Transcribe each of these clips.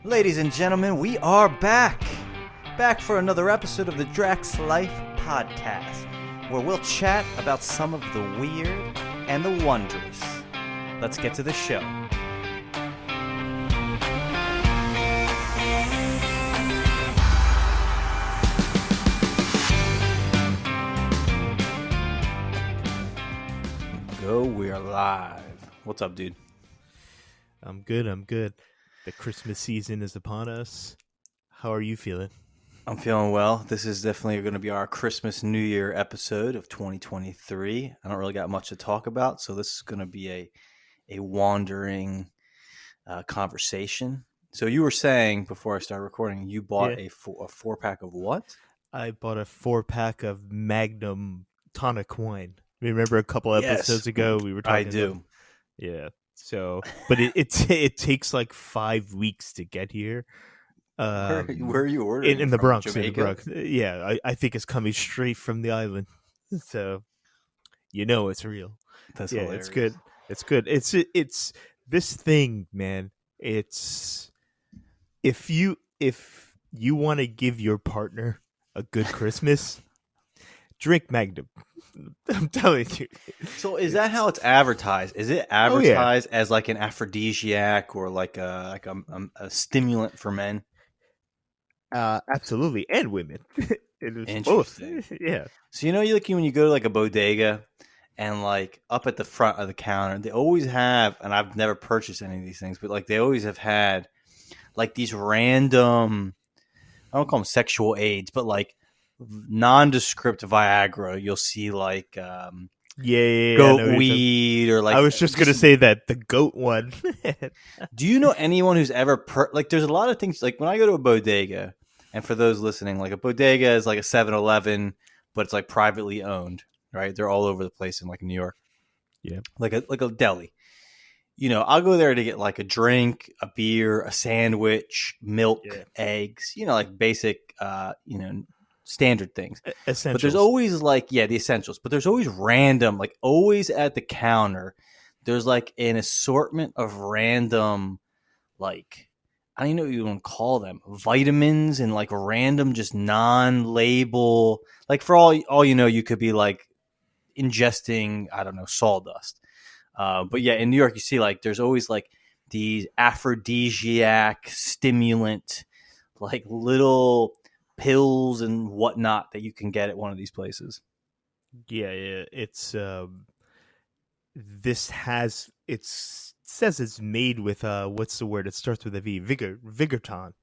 Ladies and gentlemen, we are back! Back for another episode of the Draxx Life podcast, where we'll chat about some of the weird and the wondrous. Let's get to the show. We're live. What's up, dude? I'm good. The Christmas season is upon us. How are you feeling? I'm feeling well. This is definitely going to be our Christmas New Year episode of 2023. I don't really got much to talk about, so this is going to be a wandering conversation. So you were saying before I started recording, you bought a 4-pack of what? I bought a 4-pack of Magnum tonic wine. Remember a couple episodes ago we were talking I do. about, yeah. So, but it takes like 5 weeks to get here. Where are you ordering? In the Bronx. Jamaica? In the Bronx. Yeah, I think it's coming straight from the island. So, it's real. That's hilarious. It's good. It's this thing, man. It's if you want to give your partner a good Christmas, drink Magnum. I'm telling you. So is that how it's advertised? Is it advertised as like an aphrodisiac or like a stimulant for men? Absolutely, and women. It was both. Yeah. So when you go to like a bodega and like up at the front of the counter, they always have, and I've never purchased any of these things, but like they always have had like these random, I don't call them sexual aids, but like nondescript Viagra. You'll see like goat weed or like. I was just gonna say that the goat one. Do you know anyone who's ever like? There's a lot of things like when I go to a bodega, and for those listening, like a bodega is like a 7-Eleven, but it's like privately owned, right? They're all over the place in like New York. Yeah, like a deli. I'll go there to get like a drink, a beer, a sandwich, milk, eggs. Like basic, standard things. Essentials. But there's always like, the essentials. But there's always random, like always at the counter, there's like an assortment of random, like, I don't even know what you want to call them, vitamins and like random, just non-label. Like for all you could be like ingesting, I don't know, sawdust. But yeah, in New York, you see like there's always like these aphrodisiac stimulant, like little pills and whatnot that you can get at one of these places. Yeah. It's it says it's made with what's the word? It starts with a V. Vigorton.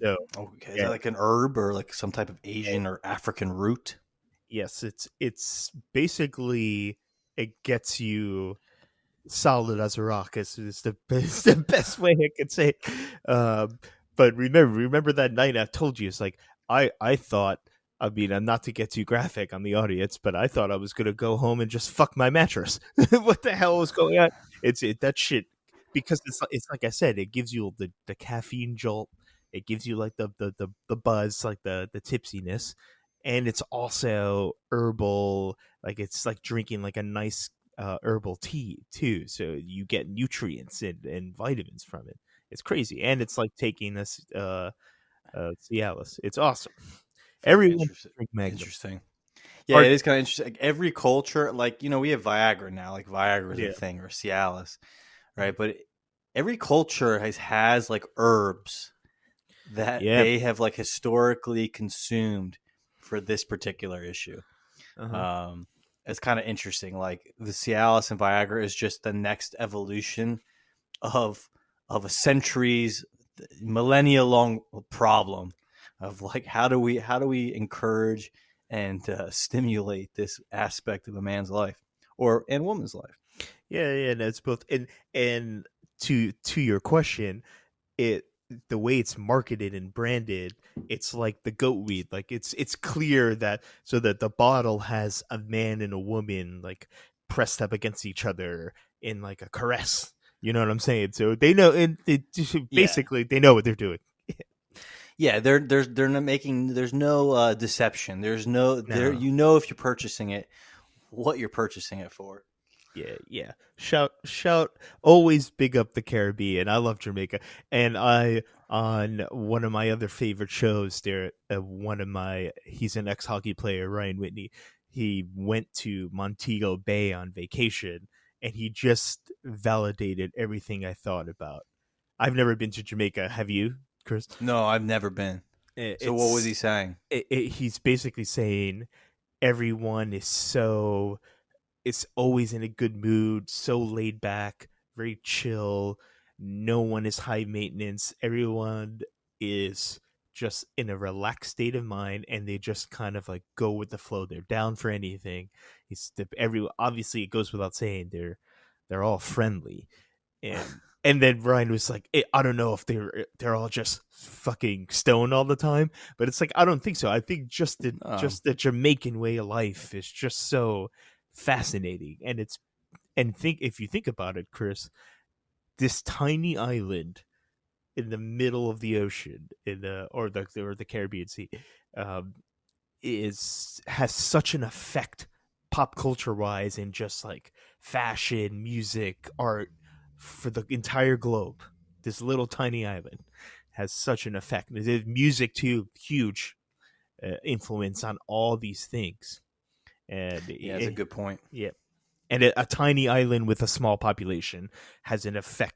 So okay, is that like an herb or like some type of Asian or African root? Yes, it's basically it gets you solid as a rock. It's the best way I could say it. But remember that night I told you, it's like I thought, I mean, not to get too graphic on the audience, but I thought I was gonna go home and just fuck my mattress. What the hell was going on? That shit, because it's like I said, it gives you the caffeine jolt, it gives you like the buzz, like the tipsiness, and it's also herbal, like it's like drinking like a nice herbal tea too, so you get nutrients and vitamins from it. It's crazy, and it's like taking this Cialis. It's awesome. Everyone drink Magnum. Interesting. Yeah, it is kind of interesting. Like every culture, like we have Viagra now, like Viagra is a thing, or Cialis, right? But every culture has like herbs that they have like historically consumed for this particular issue. It's kind of interesting. Like the Cialis and Viagra is just the next evolution of a centuries, millennia long problem of like how do we encourage and stimulate this aspect of a man's life and woman's life. Yeah, no, it's both. And to your question, the way it's marketed and branded, it's like the goat weed. Like it's clear that the bottle has a man and a woman like pressed up against each other in like a caress. You know what I'm saying? So they know, and basically they know what they're doing. Yeah, they're not making. There's no deception. There's no. There, if you're purchasing it, what you're purchasing it for. yeah. Shout. Always big up the Caribbean. I love Jamaica, and I on one of my other favorite shows. There, one of my he's an ex hockey player, Ryan Whitney. He went to Montego Bay on vacation, and he just validated everything I thought about. I've never been to Jamaica. Have you, Chris? No, I've never been. So what was he saying? He's basically saying everyone is so it's always in a good mood, so laid back, very chill. No one is high maintenance. Everyone is just in a relaxed state of mind, and they just kind of like go with the flow. They're down for anything. Every obviously it goes without saying they're all friendly, and then Ryan was like, I don't know if they're all just fucking stoned all the time, but it's like I don't think so. I think just the Jamaican way of life is just so fascinating, and think if you think about it, Chris, this tiny island in the middle of the ocean in the Caribbean Sea, um, is has such an effect pop culture wise in just like fashion, music, art for the entire globe. This little tiny island has such an effect. The music too, huge influence on all these things. And Yeah, that's a good point. yeah, and a tiny island with a small population has an effect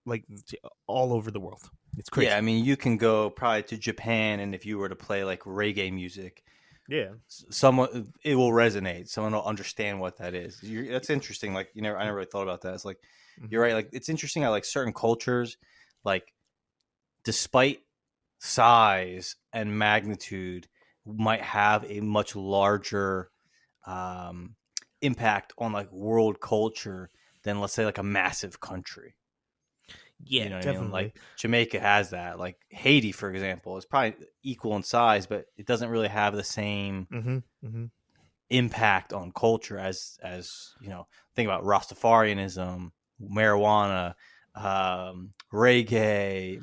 like all over the world. It's crazy. Yeah, I mean, you can go probably to Japan, and if you were to play like reggae music, Yeah. someone it will resonate. Someone will understand what that is. That's interesting. Like I never really thought about that. It's like you're right. Like it's interesting how like certain cultures, like despite size and magnitude, might have a much larger um, impact on like world culture than let's say like a massive country. Yeah, You know what I mean? definitely. Like Jamaica has that. Like Haiti, for example, is probably equal in size, but it doesn't really have the same impact on culture as think about Rastafarianism, marijuana, reggae,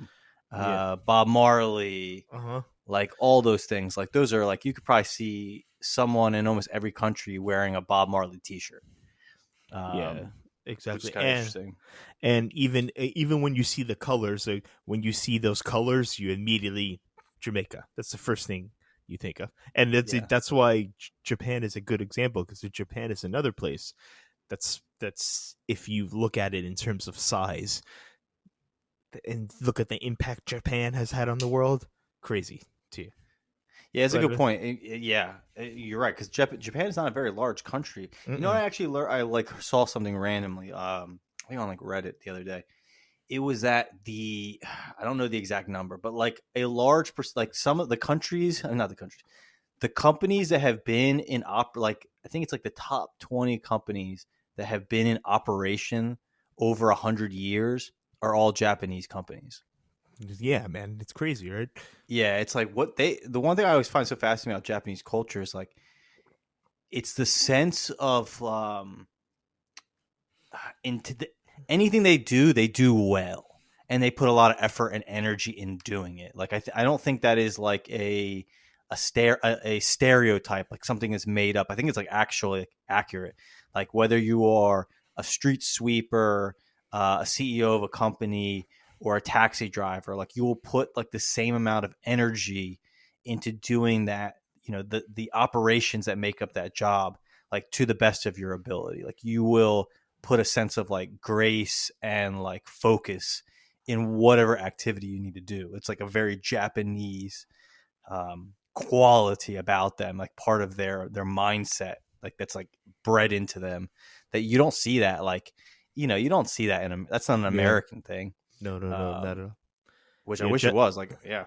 Yeah. Bob Marley, Uh-huh. like all those things. Like those are like you could probably see someone in almost every country wearing a Bob Marley T-shirt, Yeah, which is exactly. kind of interesting. And even when you see the colors, like when you see those colors, you immediately Jamaica. That's the first thing you think of, and Yeah. that's why Japan is a good example because Japan is another place that's if you look at it in terms of size and look at the impact Japan has had on the world, crazy too. Yeah, it's a But good point. Yeah, you're right because Japan is not a very large country. You know, mm-mm. I actually I like saw something randomly. I think on like Reddit the other day. It was at the I don't know the exact number, but like a large like some of the countries, not the countries, the companies that have been in like I think it's like the top 20 companies that have been in operation over 100 years are all Japanese companies. Yeah, man, it's crazy, right? Yeah, it's like the one thing I always find so fascinating about Japanese culture is like it's the sense of into anything they do well, and they put a lot of effort and energy in doing it. Like I don't think that is like a stereotype, like something is made up. I think it's like actually like, accurate. Like whether you are a street sweeper, a CEO of a company, or a taxi driver, like you will put like the same amount of energy into doing that. You know the operations that make up that job, like to the best of your ability. Like you will put a sense of like grace and like focus in whatever activity you need to do. It's like a very Japanese quality about them, like part of their mindset, like that's like bred into them. That you don't see that, like you don't see that that's not an Yeah. American thing, No, no, no, not at all. which I Yeah, wish it was. Like, yeah,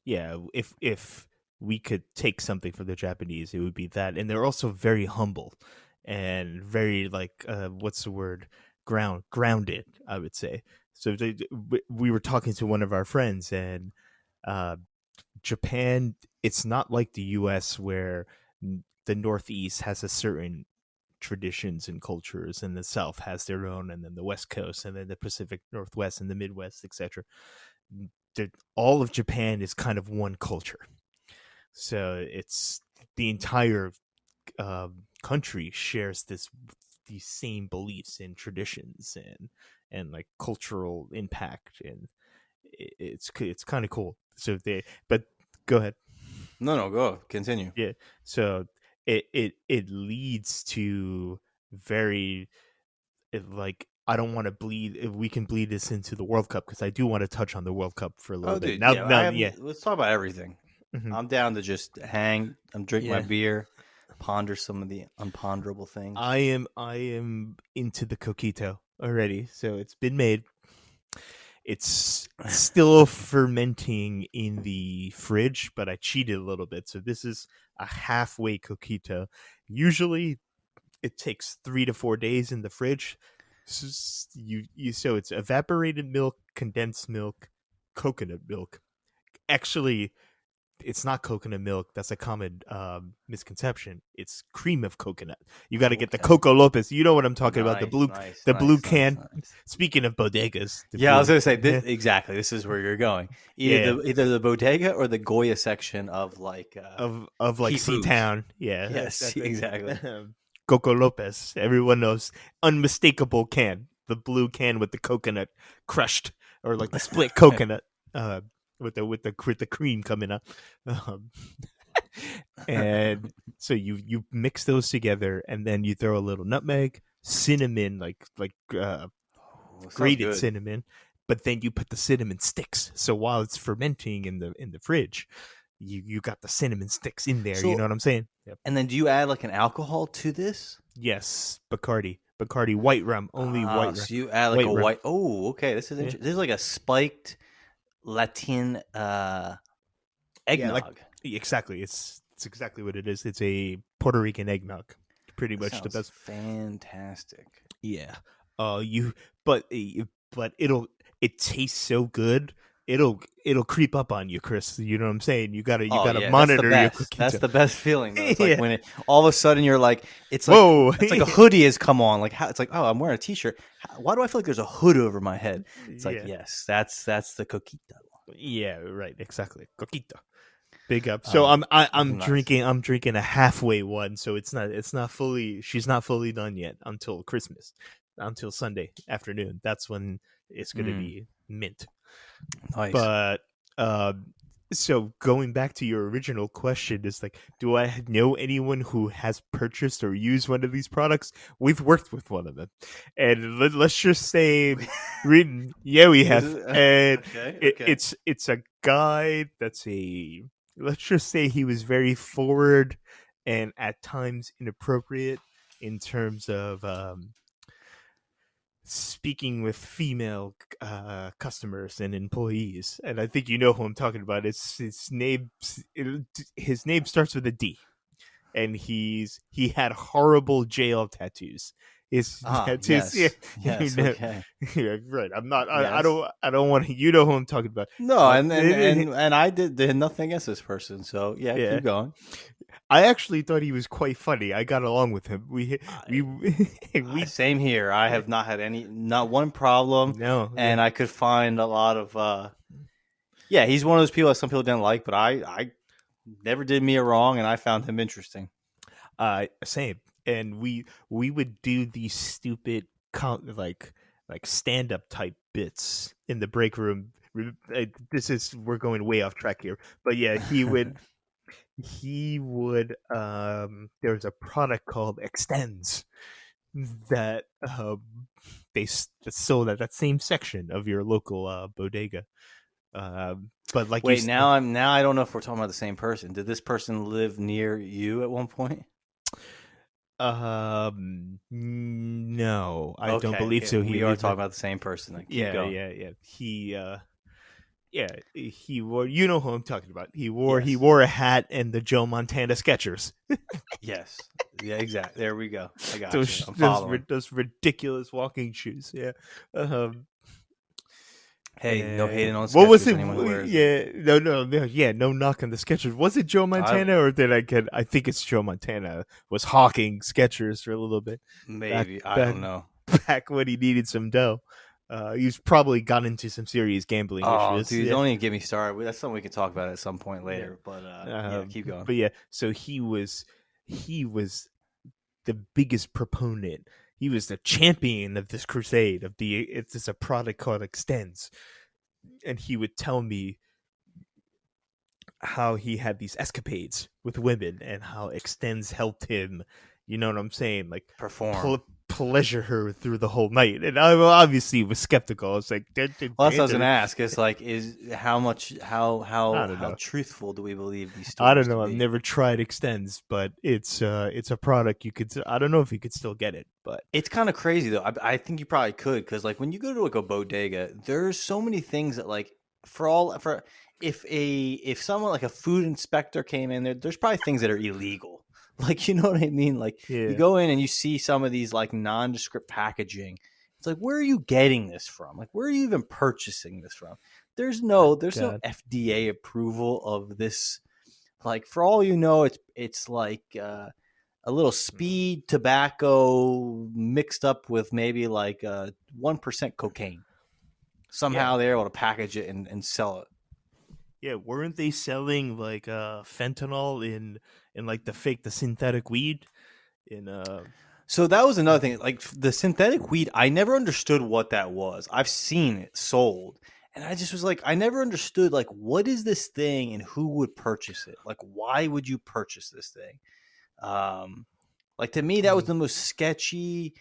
yeah. If we could take something from the Japanese, it would be that, and they're also very humble and very like what's the word grounded. I would say. So we were talking to one of our friends, and uh, Japan. It's not like the U.S. where the Northeast has a certain traditions and cultures, and the South has their own, and then the West Coast, and then the Pacific Northwest and the Midwest, etc. All of Japan is kind of one culture. So it's the entire country shares this these same beliefs and traditions and like cultural impact, and it's kind of cool. So but go ahead. No, go continue. Yeah. So it leads to very like I don't want to bleed. If we can bleed this into the World Cup, because I do want to touch on the World Cup for a little Oh, bit. dude, yeah, Yeah. let's talk about everything. Mhm. I'm down to just hang. I'm drink my Yeah. beer, ponder some of the unponderable things. I am into the coquito already, so it's been made. It's still fermenting in the fridge, but I cheated a little bit. So this is a halfway coquito. Usually it takes 3 to 4 days in the fridge. So it's evaporated milk, condensed milk, coconut milk. Actually, it's not coconut milk. That's a common misconception. It's cream of coconut. You got to get the Okay. Coco Lopez. You know what I'm talking about. Nice, The blue nice, can. nice. Speaking of bodegas, Yeah, I was gonna say yeah, exactly. This is where you're going. yeah, Either the bodega or the Goya section of like of like Key Sea Foods. Town. Yeah, Yes, exactly. Coco Lopez. Everyone knows. Unmistakable can. The blue can with the coconut crushed, or like the split coconut. Uh, with the cream coming up. Um, and so you mix those together, and then you throw a little nutmeg, cinnamon, Oh, sounds grated good. cinnamon, but then you put the cinnamon sticks. So while it's fermenting in the fridge, you got the cinnamon sticks in there. You know So, what I'm saying? Yep. and then do you add like an alcohol to this? Yes, Bacardi, white rum, only white rum, So you add like white a rum. white. Oh, okay. This is Yeah, interesting. This is like a spiked Latin yeah, like eggnog. exactly. It's exactly what it is. It's a Puerto Rican eggnog. Pretty That much the sounds best. fantastic. Yeah. You but it tastes so good. It'll creep up on you, Chris. You know what I'm saying? You Oh gotta yeah, that's the monitor your best. That's coquito. the best feeling though. It's like Yeah. when it all of a sudden you're like, Whoa. it's like a hoodie has come on. Like how it's like, oh, I'm wearing a t-shirt. Why do I feel like there's a hood over my head? It's like, Yeah. yes, that's the coquito. Yeah, right, exactly. Coquito. Big up. So Um, I'm nice. drinking a halfway one, so it's not fully she's not fully done yet until Christmas. Until Sunday afternoon. That's when it's gonna Mm, be mint. nice. But so going back to your original question is like, do I know anyone who has purchased or used one of these products? We've worked with one of them, and let's just say, yeah, we have, and Okay. it's a guy that's a, let's just say he was very forward and at times inappropriate in terms of speaking with female customers and employees, and I think you know who I'm talking about. It's his name starts with a D, and he had horrible jail tattoos. His tattoos, yeah, you Yes. know, Okay. yeah, right. I'm not. Yes. I don't want to. You know who I'm talking about. No, and I did nothing against this person. So yeah, Yeah, keep going. I actually thought he was quite funny. I got along with him. We Same here. I have not had not one problem, no, and yeah. I could find a lot of. Yeah, he's one of those people that some people didn't like, but I never did me a wrong, and I found him interesting. Same. And we would do these stupid like stand up type bits in the break room. This is we're going way off track here, but yeah, he would there was a product called Extends that they sold at that same section of your local bodega. But like Wait, now I don't know if we're talking about the same person. Did this person live near you at one point? no, I don't Okay, believe so. He we are lived talking about the same person. Then keep going. yeah. He wore. You know who I'm talking about. He Yes. wore a hat and the Joe Montana Skechers. Yes. Yeah, exactly. There we go. I got you. those I'm following. those ridiculous walking shoes. Yeah. Um. Hey, no hating on What was Skechers. it? Anyone who wears them. Yeah. No. Yeah. No knock on the Skechers. Was it Joe I Montana or did I get? I think it's Joe Montana was hawking Skechers for a little bit. maybe I Back don't know. back when he needed some dough. He's probably got into some serious gambling Oh, issues. dude, Yeah. don't even get me started. That's something we can talk about at some point Yeah. later. But yeah, keep going. But yeah, so he was the biggest proponent. he was the champion of this crusade of the it's a product called Extends, and he would tell me how he had these escapades with women and how Extends helped him. You know what I'm saying? Like Perform. pleasure her through the whole night. And I obviously was skeptical. I was like, well, that's what I was gonna ask. It's like, is how I don't know. truthful do we believe these I stories don't know. to I've be? never tried Extends, but it's a product you could. I don't know if you could still get it, but It's kind of crazy though. I think you probably could, because like when you go to like a bodega, there's so many things that like for if someone like a food inspector came in there, there's probably things that are illegal. Like, you know what I mean? Like you yeah. go in and you see some of these like nondescript packaging. It's like, where are you getting this from? Like, where are you even purchasing this from? There's no God. FDA approval of this. Like, for all you know, it's like a little speed tobacco mixed up with maybe like 1% cocaine. Yeah. Somehow they're able to package it and sell it. Yeah, weren't they selling like fentanyl in like the synthetic weed in So that was another thing. Like the synthetic weed, I never understood what that was. I've seen it sold, and I just was like, I never understood like what is this thing and who would purchase it? Like, why would you purchase this thing? Like, to me, that was the most sketchy,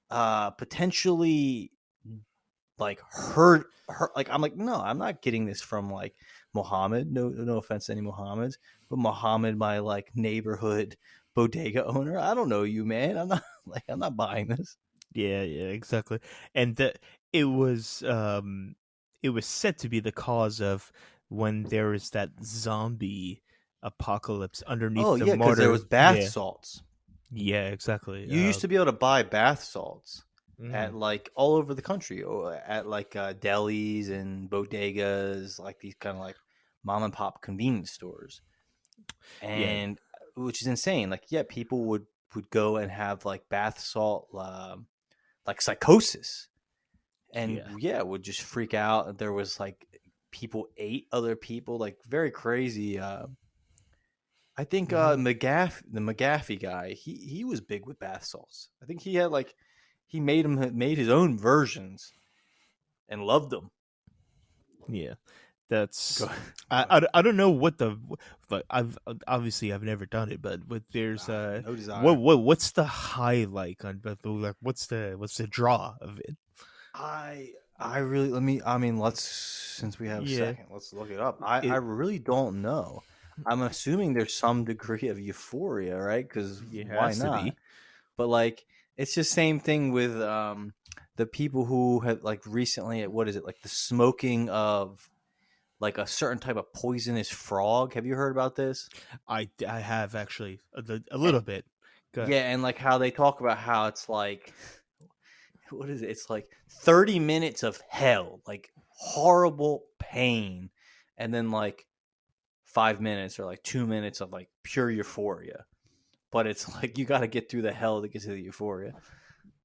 potentially like hurt. Like, I'm like, no, I'm not getting this from like Mohammed. No offense to any Mohammeds, but Mohammed, my like neighborhood bodega owner. I don't know you, man. I'm not like, I'm not buying this. yeah, exactly. And it was it was said to be the cause of when there is that zombie apocalypse underneath Oh the yeah, because there was mortar. bath Yeah. salts. Yeah, exactly. You used to be able to buy bath salts at Mhm. like all over the country, or at like delis and bodegas, like these kind of like mom and pop convenience stores. Yeah. And which is insane. Like, yeah, people would go and have like bath salt, like psychosis, and Yeah. yeah, would just freak out. There was like people ate other people, like very crazy. I think Mhm. the McGaffey guy, he was big with bath salts. I think he had like he made his own versions and loved them. Yeah. Go, That's go ahead. I don't know what the but I've never done it, but there's I have no desire. what's the high like on but like what's the draw of it? I really let me. I mean, let's since we have a Yeah. second, let's look it up. I It really don't know. I'm assuming there's some degree of euphoria, right? Because it why has to not? be. But like, it's just same thing with the people who have like recently. What is it, like the smoking of like a certain type of poisonous frog? Have you heard about this? I have actually a And, little bit. Good. yeah, and like how they talk about how it's like what is it? It's like 30 minutes of hell, like horrible pain, and then like 5 minutes or like 2 minutes of like pure euphoria. But it's like you got to get through the hell to get to the euphoria.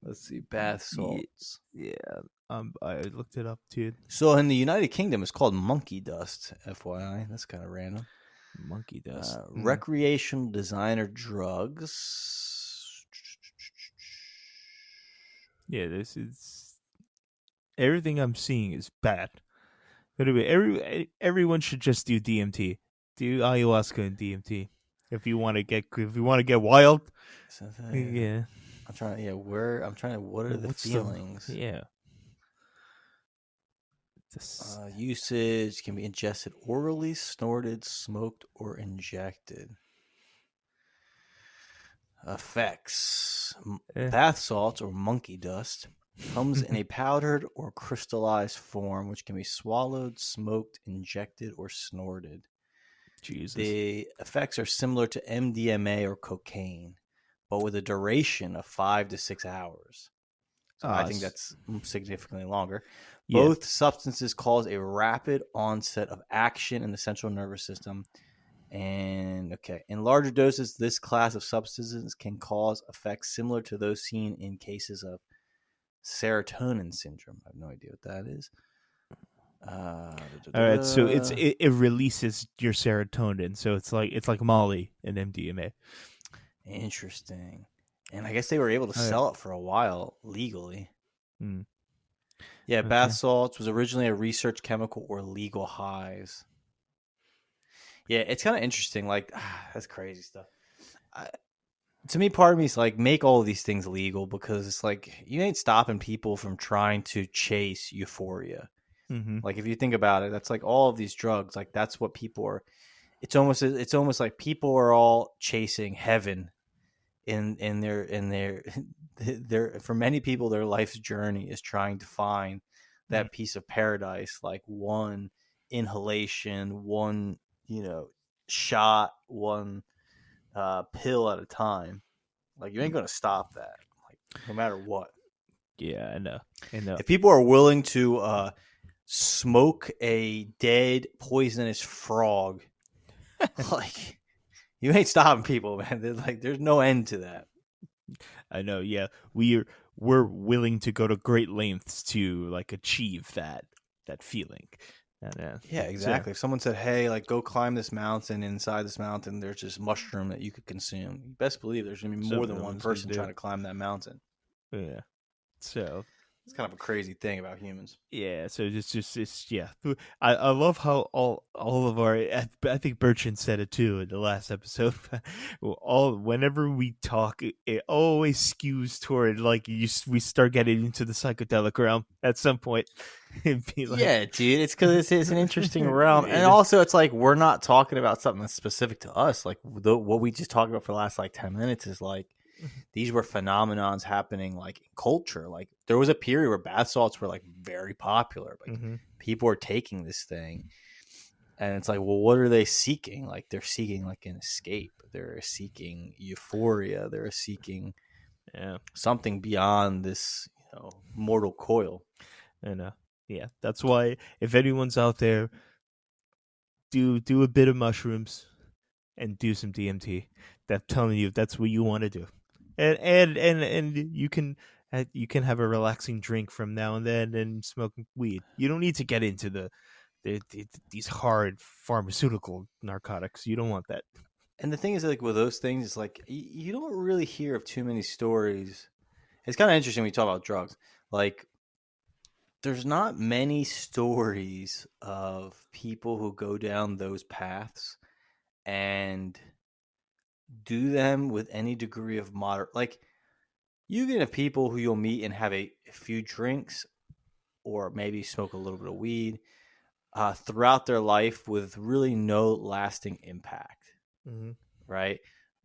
Let's see, bath Yeah, salts. yeah. I looked it up too. So in the United Kingdom, it's called monkey dust. FYI, that's kind of random. Monkey dust. Recreational designer drugs. Yeah, this is everything I'm seeing is bad. But anyway, everyone should just do DMT. Do ayahuasca and DMT if you want to get wild. So, Yeah. I'm trying. Yeah, where I'm trying to. What are the What's feelings? yeah? This Usage can be ingested orally, snorted, smoked, or injected. Effects: eh. bath salts or monkey dust comes in a powdered or crystallized form, which can be swallowed, smoked, injected, or snorted. Jesus. The effects are similar to MDMA or cocaine, but with a duration of 5 to 6 hours. So I think that's significantly longer. Yeah. Both substances cause a rapid onset of action in the central nervous system. And okay, in larger doses, this class of substances can cause effects similar to those seen in cases of serotonin syndrome. I have no idea what that is. All right. So it releases your serotonin. So it's like Molly and MDMA. Interesting. And I guess they were able to Oh, yeah. sell it for a while legally. Mm. Yeah, Okay. bath salts was originally a research chemical or legal highs. Yeah, it's kind of interesting. Like, that's crazy stuff. To me, part of me is like, make all of these things legal, because it's like you ain't stopping people from trying to chase euphoria. Mm-hmm. Like, if you think about it, that's like all of these drugs. Like, that's what people are. It's almost like people are all chasing heaven in their for many people, their life's journey is trying to find Mm. that piece of paradise, like one inhalation, one, shot, one pill at a time. Like, you ain't gonna stop that, like, no matter what. Yeah, I know. I know. If people are willing to smoke a dead poisonous frog, like, you ain't stopping people, man. There's no end to that. I know. Yeah, we're willing to go to great lengths to like achieve that feeling. And, Yeah, so exactly. If someone said, "Hey, like, go climb this mountain. Inside this mountain, there's just mushroom that you could consume," you best believe there's gonna be more than one someone's gonna person do trying it. to climb that mountain. Yeah. So It's kind of a crazy thing about humans. yeah, so it's yeah. I love how all of our I think Bertrand said it too in the last episode. All whenever we talk, it always skews toward like we start getting into the psychedelic realm at some point. It'd be like Yeah, dude. It's because it's an interesting realm, and it is. also it's like we're not talking about something that's specific to us. Like, what we just talked about for the last like 10 minutes is like these were phenomenons happening like in culture. Like, there was a period where bath salts were like very popular. Like, Mm-hmm. people are taking this thing, and it's like, well, what are they seeking? Like, they're seeking like an escape. They're seeking euphoria. They're seeking Yeah, something beyond this, mortal coil. and yeah, that's why if anyone's out there, do a bit of mushrooms and do some DMT. That's telling you that's what you want to do, and you can have a relaxing drink from now and then and smoke weed. You don't need to get into these hard pharmaceutical narcotics. You don't want that. And the thing is, like, with those things, it's like you don't really hear of too many stories. It's kind of interesting when you talk about drugs. Like, there's not many stories of people who go down those paths and do them with any degree of moderate. Like, you can have people who you'll meet and have a few drinks or maybe smoke a little bit of weed throughout their life with really no lasting impact, Mm-hmm. right?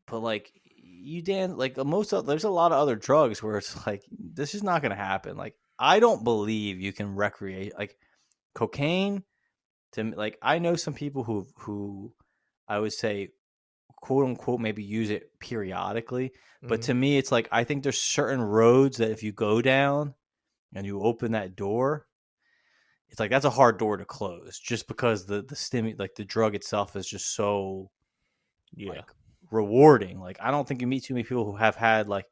But like, like there's a lot of other drugs where it's like, this is not going to happen. Like, I don't believe you can recreate like cocaine. To me, like, I know some people who I would say, quote unquote, maybe use it periodically, but Mm-hmm. to me, it's like, I think there's certain roads that if you go down and you open that door, it's like that's a hard door to close, just because like the drug itself is just so Yeah. like rewarding. Like, I don't think you meet too many people who have had like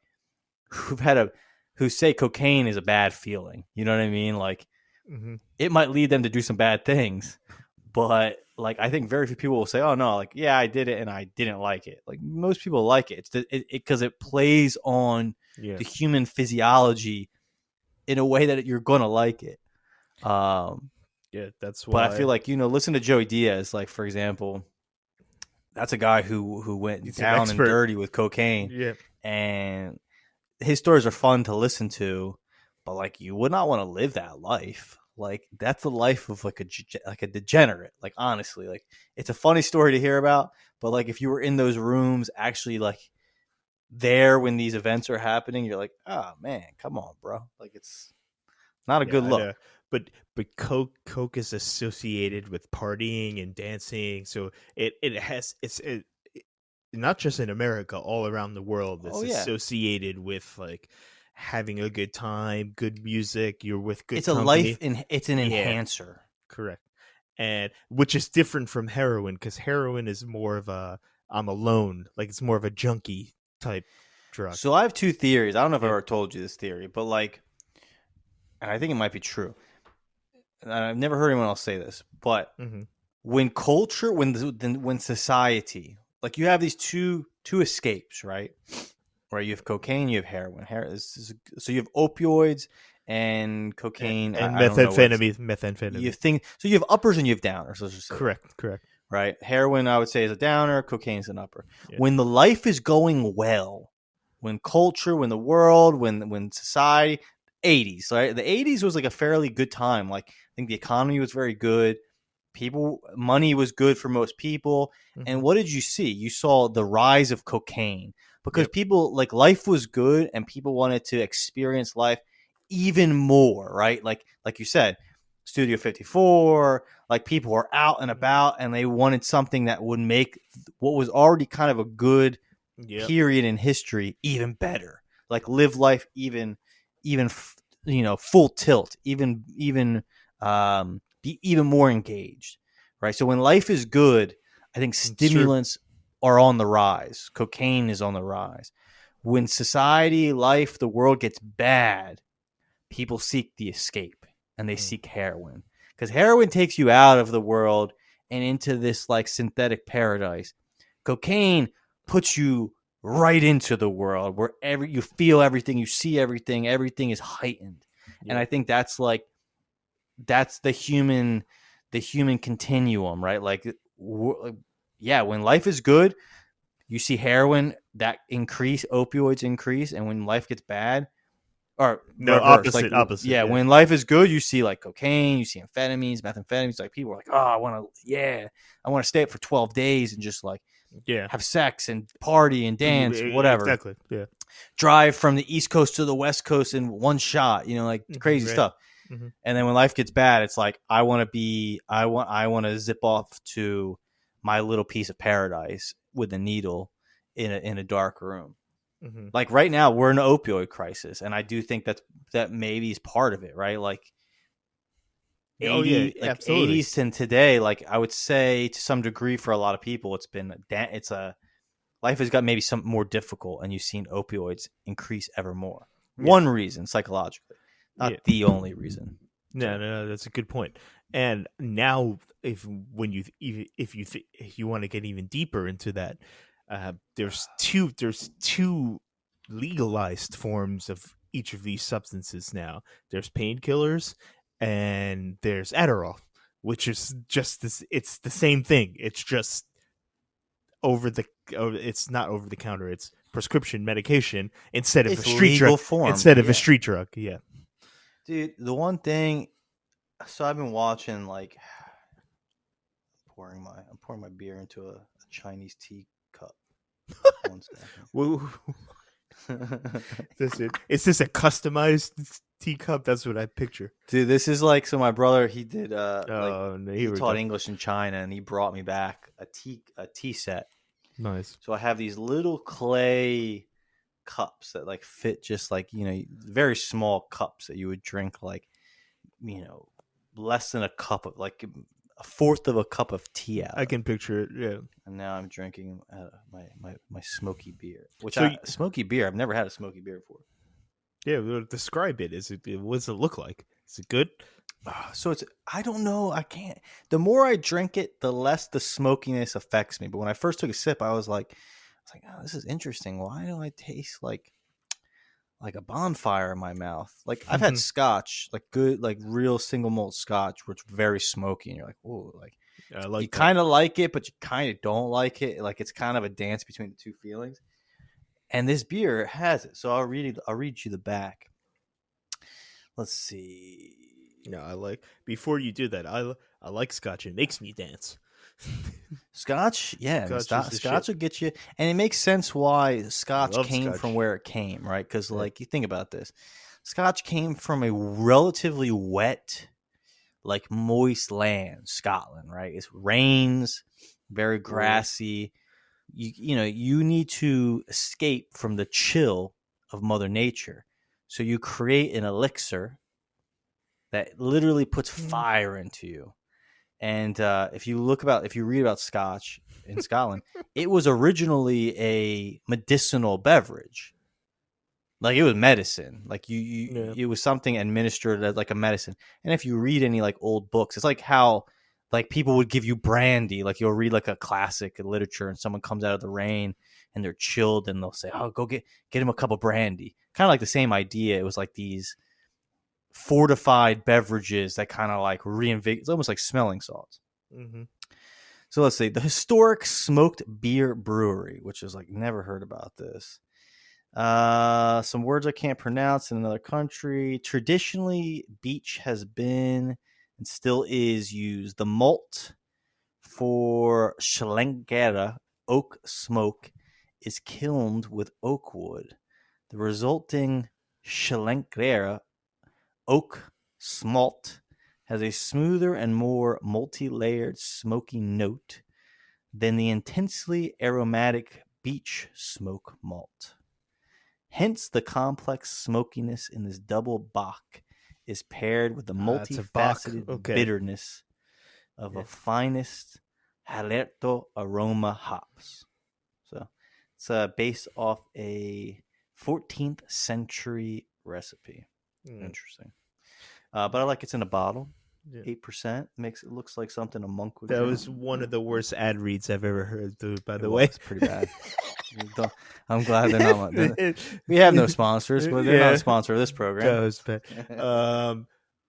who've had a who say cocaine is a bad feeling. You know what I mean? Like, Mm-hmm. it might lead them to do some bad things, but like, I think very few people will say, "Oh no, like, yeah, I did it and I didn't like it." Like, most people like it. It's because it plays on Yeah. the human physiology in a way that you're gonna like it. Yeah. That's But I feel why like, listen to Joey Diaz, like, for example. That's a guy who went he's an down and expert. dirty with cocaine, Yeah. and his stories are fun to listen to, but like, you would not want to live that life. Like, that's the life of like a degenerate. Like, honestly, like, it's a funny story to hear about, but like, if you were in those rooms actually like there when these events are happening, you're like, oh man, come on, bro. Like, it's not a Yeah, good I know. look. But coke is associated with partying and dancing, so it has not just in America, all around the world. It's Oh yeah, associated with like having a good time, good music. You're with good it's a life, company. and it's an Yeah, enhancer. correct. And which is different from heroin because heroin is more of a I'm alone, like it's more of a junkie type drug. So I have two theories. I don't know if I Yeah. ever told you this theory, but like, and I think it might be true. And I've never heard anyone else say this, but Mm-hmm. when culture, when society, like, you have these two escapes, right? right? You have cocaine, you have heroin. So you have opioids and cocaine. And I don't know what you methamphetamine. think. So you have uppers and you have downers. Let's just say that, Correct. right? Heroin, I would say, is a downer. Cocaine is an upper. Yeah. When the life is going well, when culture, when the world, when society, 80s, right? The 80s was like a fairly good time. Like I think the economy was very good. Money was good for most people. And what did you see? You saw the rise of cocaine because people, like, life was good and people wanted to experience life even more, right? Like you said, Studio 54, like people were out and about and they wanted something that would make what was already kind of a good period in history even better. Like live life even full tilt, even be even more engaged, right? So when life is good, I think stimulants are on the rise. Cocaine is on the rise. When society, life, the world gets bad, people seek the escape and they seek heroin because heroin takes you out of the world and into this like synthetic paradise. Cocaine puts you right into the world where you feel everything, you see everything, everything is heightened. And I think that's the human continuum, right? Like when life is good, you see heroin that increase, opioids increase, and when life gets bad, or no, reverse, opposite. Yeah, when life is good, you see like cocaine, you see amphetamines, methamphetamines. Like people are like, oh, I want to stay up for 12 days and just like have sex and party and dance, whatever. Exactly. Yeah. Drive from the East Coast to the West Coast in one shot, like crazy stuff. And then when life gets bad, it's like I want to zip off to my little piece of paradise with a needle in a dark room. Like right now, we're in an opioid crisis, and I do think that maybe is part of it, right? Like 80s and today, like I would say to some degree for a lot of people, life has got maybe some more difficult, and you've seen opioids increase ever more. One reason, psychologically, not the only reason. No, that's a good point. And now, if you want to get even deeper into that, there's two legalized forms of each of these substances now. There's painkillers and there's Adderall, which is just this. It's the same thing. It's just it's not over the counter. It's prescription medication instead of a street drug. Of a street drug, yeah. Dude, the one thing. So I've been watching like I'm pouring my beer into a Chinese tea cup. Is this a customized teacup? That's what I picture. Dude, this is like, so my brother, he did he taught English in China, and he brought me back a tea set. Nice. So I have these little clay cups that like fit just like, very small cups that you would drink like, less than a cup of, like a fourth of a cup of tea out. I can picture it, yeah. And now I'm drinking my smoky beer, smoky beer. I've never had a smoky beer before. Yeah, describe it. What does it look like? Is it good? So I don't know. I can't. The more I drink it, the less the smokiness affects me. But when I first took a sip, I was like, oh, this is interesting. Why do I taste like a bonfire in my mouth? Like I've had scotch, like good, like real single malt scotch, which is very smoky, and you're like, oh, like you kind of like it, but you kind of don't like it. Like it's kind of a dance between the two feelings. And this beer has it. So I'll read you the back. Let's see. Yeah, before you do that, I like scotch. It makes me dance. Scotch, yeah, scotch will get you, and it makes sense why scotch came from where it came, right? Because like you think about this, scotch came from a relatively wet, like moist land, Scotland, right? It rains, very grassy. You need to escape from the chill of Mother Nature, so you create an elixir that literally puts fire into you. And if you read about scotch in Scotland, it was originally a medicinal beverage. Like it was medicine. Like it was something administered as like a medicine. And if you read any like old books, it's like how like people would give you brandy. Like you'll read like a classic literature and someone comes out of the rain and they're chilled, and they'll say, "Oh, go get him a cup of brandy." Kind of like the same idea. It was like these fortified beverages that kind of like reinvigorate. It's almost like smelling salts. Mm-hmm. So let's see, the historic smoked beer brewery, which is like never heard about this. Some words I can't pronounce in another country. Traditionally, beach has been and still is used. The malt for Schlenkerla oak smoke is kilned with oak wood. The resulting Schlenkerla oak smalt has a smoother and more multi-layered smoky note than the intensely aromatic beech smoke malt. Hence, the complex smokiness in this double bock is paired with the multifaceted bitterness of a finest Hallerto aroma hops. So it's based off a 14th century recipe. Interesting. But I like it's in a bottle. 8% makes it looks like something a monk would That drink. was one of the worst ad reads I've ever heard, dude, by the way. It's pretty bad. I'm glad they're not. We have no sponsors, but they're not a sponsor of this program. That was bad.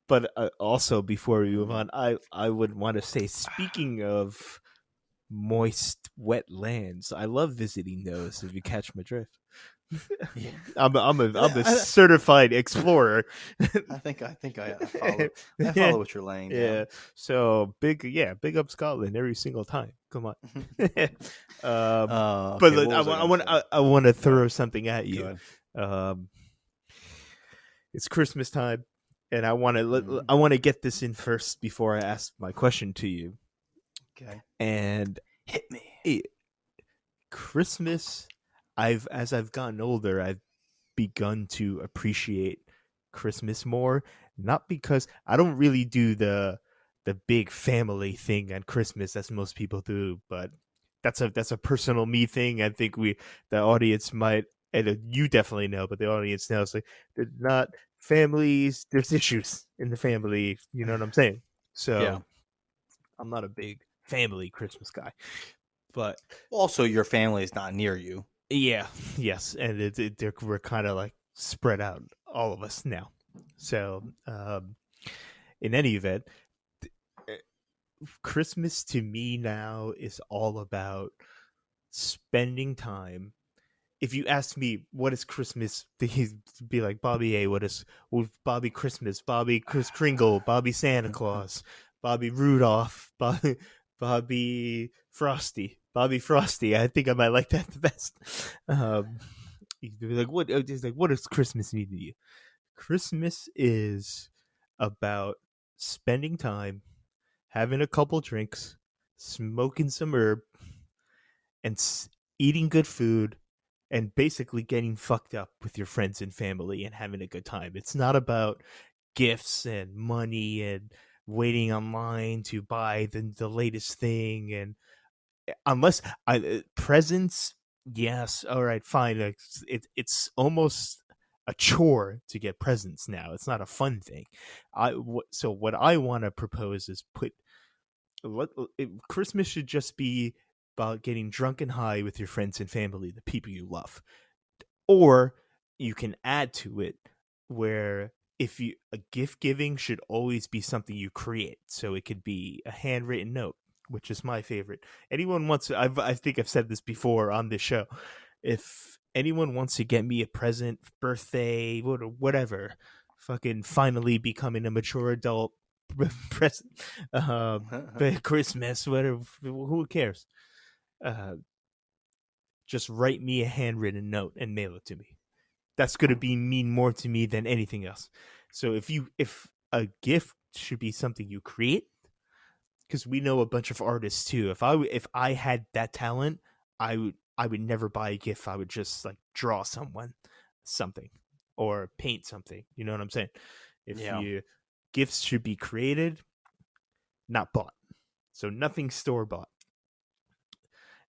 But also, before we move on, I would want to say, speaking of moist, wet lands, I love visiting those, if you catch my drift. Yeah. I'm a certified explorer. I think I follow what you're laying down. Yeah. So big up Scotland every single time. Come on. Okay, but I want to throw something at you. It's Christmas time, and I want to get this in first before I ask my question to you. Okay. And hit me. Christmas, as I've gotten older, I've begun to appreciate Christmas more. Not because I don't really do the big family thing on Christmas as most people do, but that's a personal me thing. I think the audience might, and you definitely know, but the audience knows, like, they're not families. There's issues in the family. You know what I'm saying? So yeah. I'm not a big family Christmas guy. But also, your family is not near you. Yeah, yes, and we're kind of like spread out, all of us now. So, in any event, Christmas to me now is all about spending time. If you ask me what is Christmas, he'd be like, Bobby A. What is Bobby Christmas? Bobby Chris Kringle, Bobby Santa Claus, Bobby Rudolph, Bobby Frosty. Bobby Frosty. I think I might like that the best. He'd be like, what does Christmas mean to you? Christmas is about spending time, having a couple drinks, smoking some herb, and eating good food, and basically getting fucked up with your friends and family and having a good time. It's not about gifts and money and waiting online to buy the latest thing, and unless presents, yes, all right, fine. It's almost a chore to get presents now. It's not a fun thing. So what I want to propose is Christmas should just be about getting drunk and high with your friends and family, the people you love. Or you can add to it where a gift giving should always be something you create. So it could be a handwritten note, which is my favorite. Anyone wants to, I think I've said this before on this show. If anyone wants to get me a present, birthday, whatever, fucking finally becoming a mature adult present, Christmas, whatever, who cares? Just write me a handwritten note and mail it to me. That's going to mean more to me than anything else. So if a gift should be something you create, because we know a bunch of artists too. If I had that talent, I would never buy a gift. I would just like draw someone something or paint something. You know what I'm saying? Gifts should be created, not bought. So nothing store bought.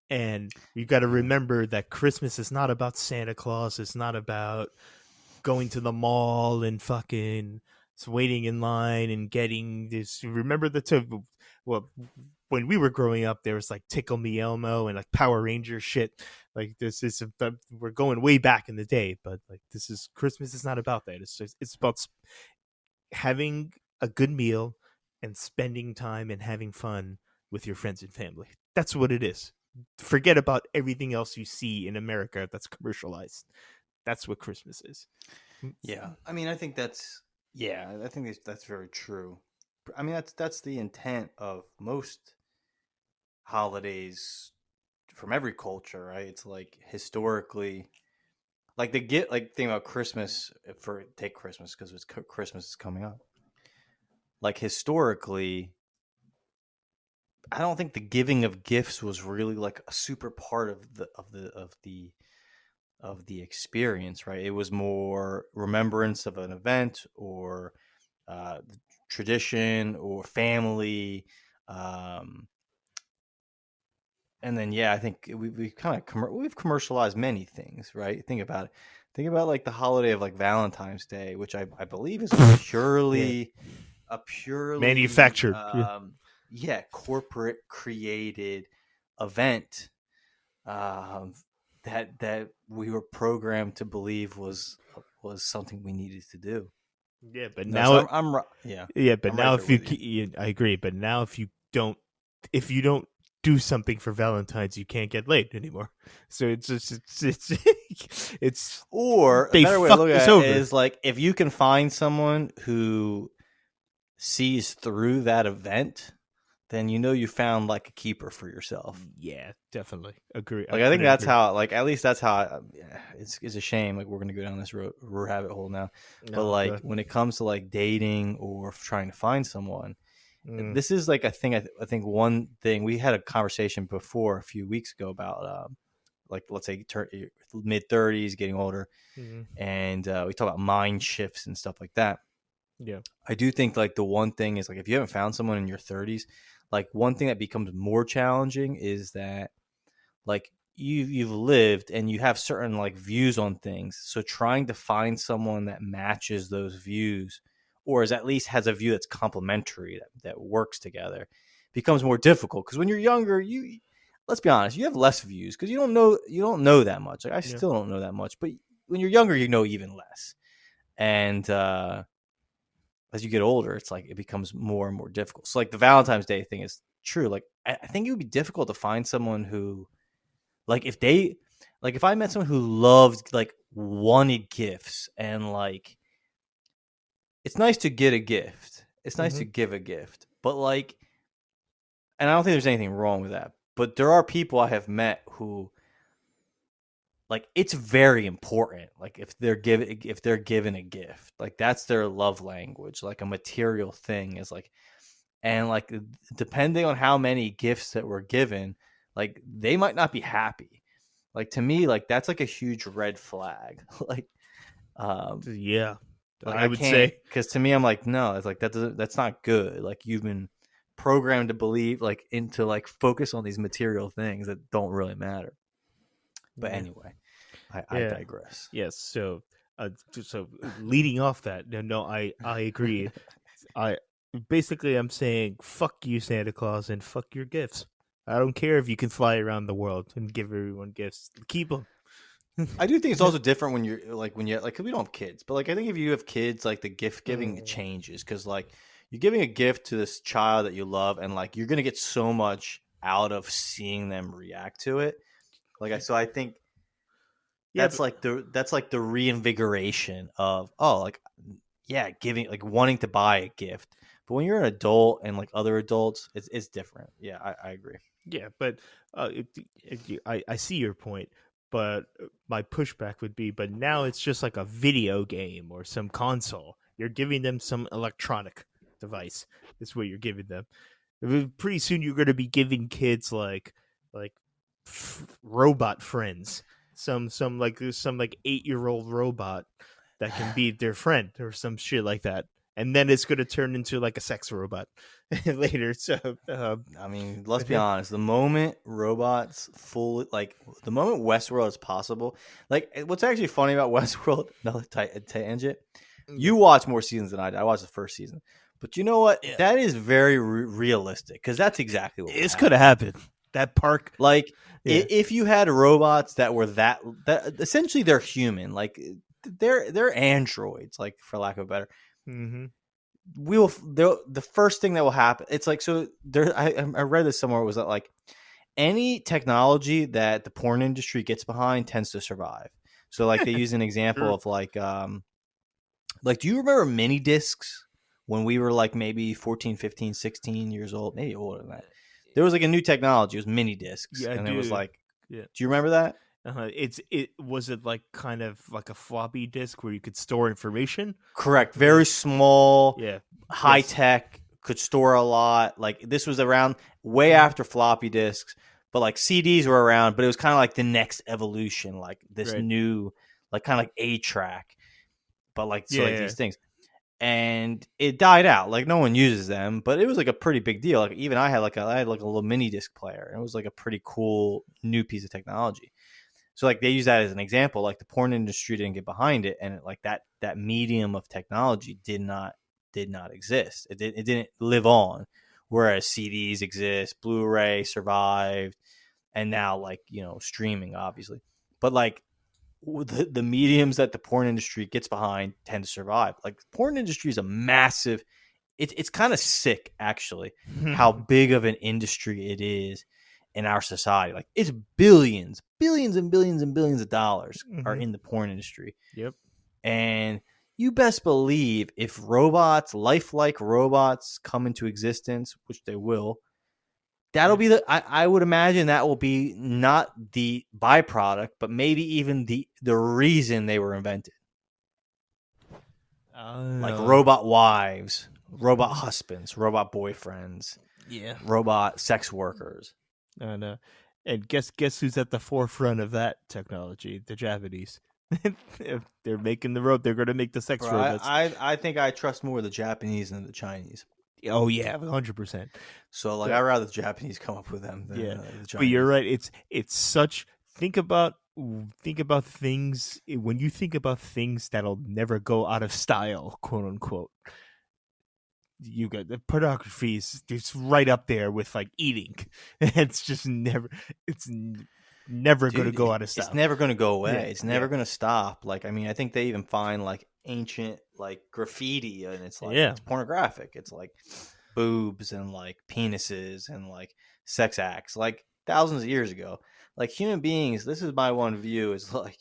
And you got to remember that Christmas is not about Santa Claus. It's not about going to the mall and fucking waiting in line and getting this. Remember when we were growing up, there was like Tickle Me Elmo and like Power Ranger shit. Like this is we're going way back in the day, but like this is Christmas is not about that. It's about having a good meal and spending time and having fun with your friends and family. That's what it is. Forget about everything else you see in America that's commercialized. That's what Christmas is. Yeah, I mean, I think that's that's very true. I mean, that's the intent of most holidays from every culture, right? It's like historically, like thing about Christmas for take Christmas because Christmas is coming up. Like historically, I don't think the giving of gifts was really like a super part of the experience, right? It was more remembrance of an event or tradition or family. And then, yeah, I think we've kind of we've commercialized many things, right? Think about it. Think about like the holiday of like Valentine's Day, which I believe is purely a purely manufactured. corporate created event that we were programmed to believe was something we needed to do. Yeah, but No, now so but I'm now right if there with you, I agree. But now if you don't do something for Valentine's, you can't get laid anymore. So it's just it's Or a they better way to look fucked us at it over. is like if you can find someone who sees through that event, then you know you found like a keeper for yourself. Yeah, definitely agree. Like I think that's how, like at least that's how. It's a shame. Like we're gonna go down this rabbit hole now, but No, like when it comes to like dating or trying to find someone, mm, this is like a thing. I think one thing we had a conversation before a few weeks ago about like let's say mid-30s, getting older, mm, and we talk about mind shifts and stuff like that. yeah, I do think like the one thing is like if you haven't found someone in your 30s, like one thing that becomes more challenging is that like you've lived and you have certain like views on things. So trying to find someone that matches those views or is at least has a view that's complementary that works together becomes more difficult because when you're younger, you let's be honest, you have less views because you don't know that much. Like I yeah, still don't know that much, but when you're younger, you know even less. And as you get older, it's like it becomes more and more difficult. So like the Valentine's Day thing is true. Like I think it would be difficult to find someone who like if I met someone who loved like wanted gifts and like it's nice to get a gift. It's nice to give a gift. But like and I don't think there's anything wrong with that. But there are people I have met who like it's very important like if they're given a gift. Like that's their love language. Like a material thing is like and like depending on how many gifts that were given, like they might not be happy. Like to me, like that's like a huge red flag. yeah. Like I I would can't say, because to me, I'm like, no, it's like that's not good. Like you've been programmed to believe like into like focus on these material things that don't really matter. But yeah, anyway, I yeah, digress. yes. So leading off that, no, I agree. I basically I'm saying fuck you, Santa Claus, and fuck your gifts. I don't care if you can fly around the world and give everyone gifts. Keep them. I do think it's also different when you're like cause we don't have kids, but like I think if you have kids, like the gift giving changes because like you're giving a gift to this child that you love, and like you're gonna get so much out of seeing them react to it. So I think Yeah, that's like the reinvigoration of giving like wanting to buy a gift. But when you're an adult and like other adults, it's different. Yeah, I agree. yeah, but I see your point, but my pushback would be, but now it's just like a video game or some console. You're giving them some electronic device. That's what you're giving them. Pretty soon, you're going to be giving kids like robot friends. Some 8-year-old robot that can be their friend or some shit like that, and then it's going to turn into like a sex robot later. So I mean, let's be honest. The moment robots fully, like, the moment Westworld is possible, like, what's actually funny about Westworld, another tangent, You watch more seasons than I did. I watched the first season. But you know what? Yeah. That is very realistic because that's exactly what It's could have happened. That park. Like, if you had robots that were that essentially they're human, like they're androids, like for lack of a better. Mm-hmm. The first thing that will happen, it's like, so there. I read this somewhere, was that like any technology that the porn industry gets behind tends to survive. So like they use an example Sure. of like, do you remember mini discs when we were like maybe 14, 15, 16 years old, maybe older than that? There was like a new technology. It was mini discs. Yeah, and dude. it was like, Yeah. do you remember that? It was it like kind of like a floppy disk where you could store information. Correct. Very small. Yeah. High tech. Could store a lot. Like this was around way after floppy disks, but like CDs were around. But it was kind of like the next evolution, like this new, like kind of like 8-track, but like so like these things. And it died out. Like no one uses them, but it was like a pretty big deal. Like even I had like a little mini disc player, and it was like a pretty cool new piece of technology. So like they use that as an example. Like the porn industry didn't get behind it, and like that medium of technology did not exist. It didn't live on. Whereas CDs exist, Blu-ray survived, and now like streaming obviously. But like the mediums that the porn industry gets behind tend to survive. Like the porn industry is a massive. It's kind of sick actually how big of an industry it is in our society. Like it's billions and billions of dollars are in the porn industry. Yep. And you best believe if robots, lifelike robots, come into existence, which they will, that'll be I would imagine that will be not the byproduct, but maybe even the reason they were invented. Like robot wives, robot husbands, robot boyfriends, robot sex workers. And guess who's at the forefront of that technology? The Japanese. If they're making the road, they're going to make the sex robots. I think I trust more the Japanese than the Chinese. Oh yeah, 100%. So like I'd rather the Japanese come up with them than the Chinese. But you're right. It's such. Think about things when you think about things that'll never go out of style, quote unquote. You got the pornography is it's right up there with like eating. It's just never. It's never going to go out of style. It's never going to go away. Yeah, it's never going to stop. Like I mean, I think they even find like ancient like graffiti, and it's like it's pornographic. It's like boobs and like penises and like sex acts, like thousands of years ago. Like human beings, this is my one view, is like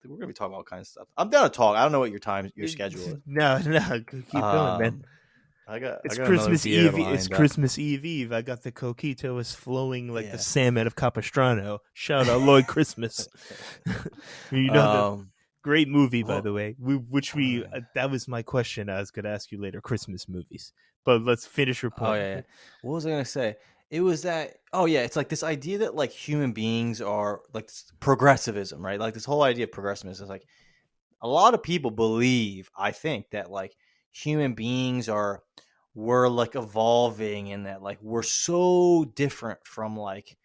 we're gonna be talking about all kinds of stuff. I'm down to talk. I don't know what your schedule is. No, keep going, man. It's Christmas Eve. It's Christmas Eve. I got the coquitos flowing like the salmon of Capistrano. Shout out Lloyd Christmas. Great movie, by the way. That was my question. I was going to ask you later. Christmas movies, but let's finish your point. Oh yeah. What was I going to say? It was that. Oh yeah, it's like this idea that like human beings are like this progressivism, right? Like this whole idea of progressivism is like a lot of people believe. I think that like human beings we're like evolving, and that like we're so different from like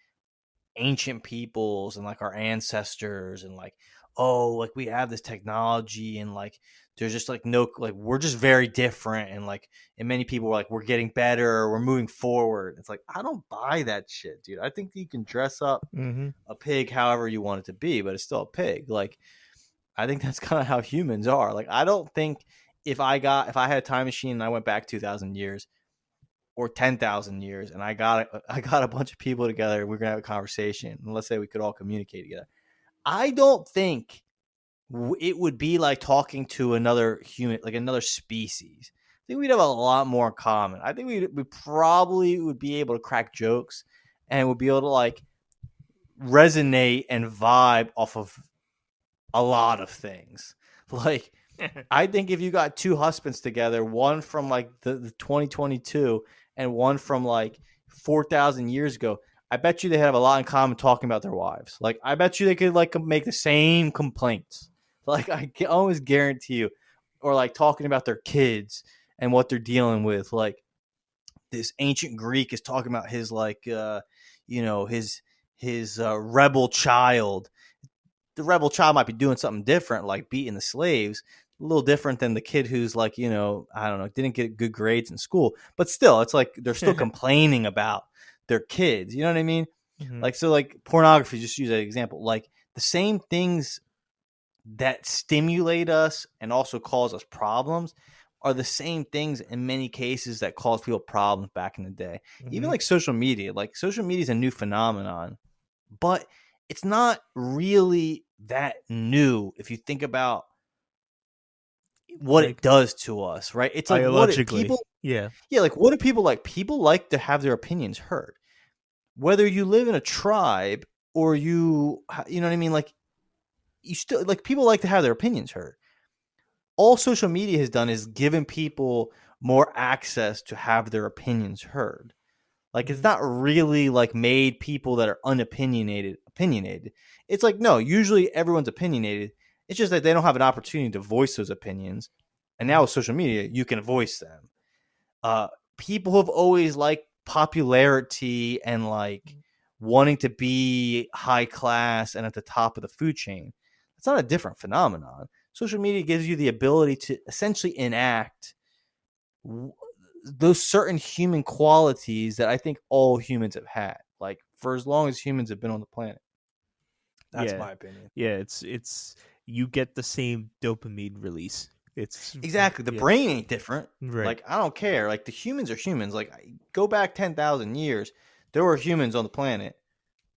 ancient peoples and like our ancestors, and like like we have this technology, and like there's just like no like we're just very different, and like and many people are like we're getting better, we're moving forward. It's like I don't buy that shit, dude. I think you can dress up a pig however you want it to be, but it's still a pig. Like I think that's kind of how humans are. Like I don't think if I had a time machine and I went back 2,000 years or 10,000 years and I got a bunch of people together and we're going to have a conversation, and let's say we could all communicate together, I don't think it would be like talking to another human, like another species. I think we'd have a lot more in common. I think we probably would be able to crack jokes and would be able to like resonate and vibe off of a lot of things. Like I think if you got two husbands together, one from like the 2022 and one from like 4,000 years ago, I bet you they have a lot in common talking about their wives. Like I bet you they could like make the same complaints. Like I can almost guarantee you, or like talking about their kids and what they're dealing with. Like this ancient Greek is talking about his like his rebel child. The rebel child might be doing something different, like beating the slaves. little different than the kid who's like, you know, I don't know, didn't get good grades in school, but still, it's like they're still complaining about their kids. You know what I mean? Mm-hmm. Like, so like pornography, just use that example. Like the same things that stimulate us and also cause us problems are the same things in many cases that cause people problems back in the day. Even Mm-hmm. like social media is a new phenomenon, but it's not really that new if you think about what it Like does to us, right? It's like what it biologically, people yeah. yeah, like what do people like? People like to have their opinions heard. Whether you live in a tribe or you know what I mean? Like you still like people like to have their opinions heard. All social media has done is given people more access to have their opinions heard. Like it's Mm-hmm. not really like made people that are unopinionated opinionated. It's like no, usually everyone's opinionated. It's just that they don't have an opportunity to voice those opinions. And now with social media, you can voice them. Uh, People have always liked popularity and like wanting to be high class and at the top of the food chain. It's not a different phenomenon. Social media gives you the ability to essentially enact those certain human qualities that I think all humans have had, like for as long as humans have been on the planet. That's Yeah, my opinion. yeah. It's you get the same dopamine release. It's Exactly. The yeah, brain ain't different. right. Like I don't care. Like the humans are humans. Like go back 10,000 years, there were humans on the planet.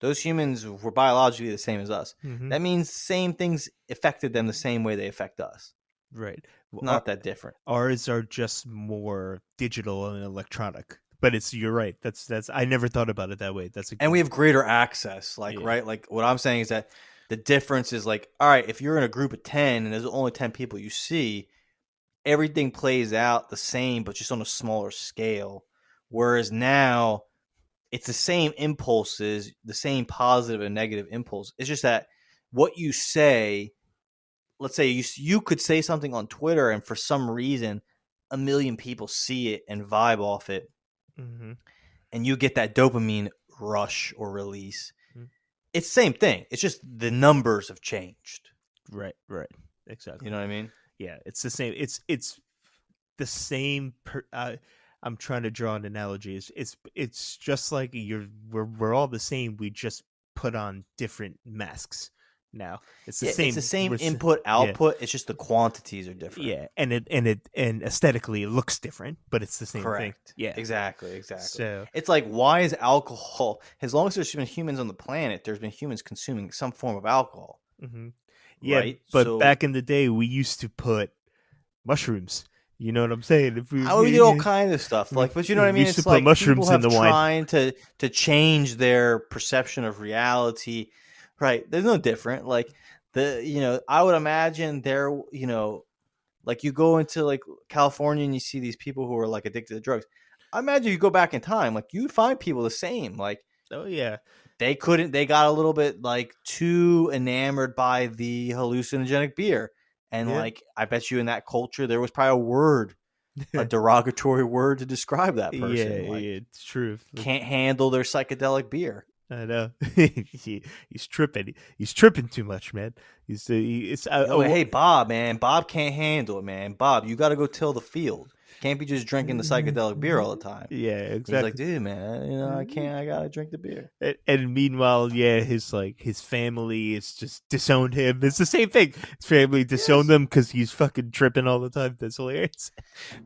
Those humans were biologically the same as us. Mm-hmm. That means same things affected them the same way they affect us. Right. Well, Not that different. ours are just more digital and electronic. But it's you're right. That's I never thought about it that way. That's a And we good. have greater access. Like, Yeah. right? Like what I'm saying is that the difference is like, all right, if you're in a group of 10 and there's only 10 people you see, everything plays out the same, but just on a smaller scale. Whereas now it's the same impulses, the same positive and negative impulse. It's just that what you say, let's say you could say something on Twitter and for some reason a million people see it and vibe off it Mm-hmm. and you get that dopamine rush or release. Mm-hmm. It's the same thing. It's just the numbers have changed. Right. Right. You Exactly. know what I mean? Yeah. It's the same. It's the same. I'm trying to draw an analogy. It's just like we're all the same. We just put on different masks now. It's the Yeah, it's the same. same input Yeah. output. It's just the quantities are different. Yeah, and aesthetically it looks different, but it's the same thing. Correct. Yeah. Exactly. So It's like, why is alcohol, as long as there's been humans on the planet, there's been humans consuming some form of alcohol, mhm. Yeah, right? but So back in the day we used to put mushrooms. You know what I'm saying? If we did all kinds of stuff. Like, but you know what I we mean? used to It's put like people mushrooms in have the wine. trying to change their perception of reality, right? There's no different. Like I would imagine there, like you go into like California and you see these people who are like addicted to drugs. I imagine you go back in time, like you find people the same. Like Oh yeah. they got a little bit like too enamored by the hallucinogenic beer. And Yeah. like I bet you in that culture there was probably a derogatory word to describe that Yeah, person. Like yeah, it's true. can't handle their psychedelic beer. I know. He's tripping. He's tripping too much, man. It's Yo, hey Bob, man. Bob can't handle it, man. Bob, you got to go till the field. Can't be just drinking the psychedelic beer all the time. yeah, He's like, exactly. dude, man, I can't. I gotta drink the beer. And meanwhile, yeah, his family is just disowned him. It's the same thing. His family disowned Yes, him because he's fucking tripping all the time. That's hilarious.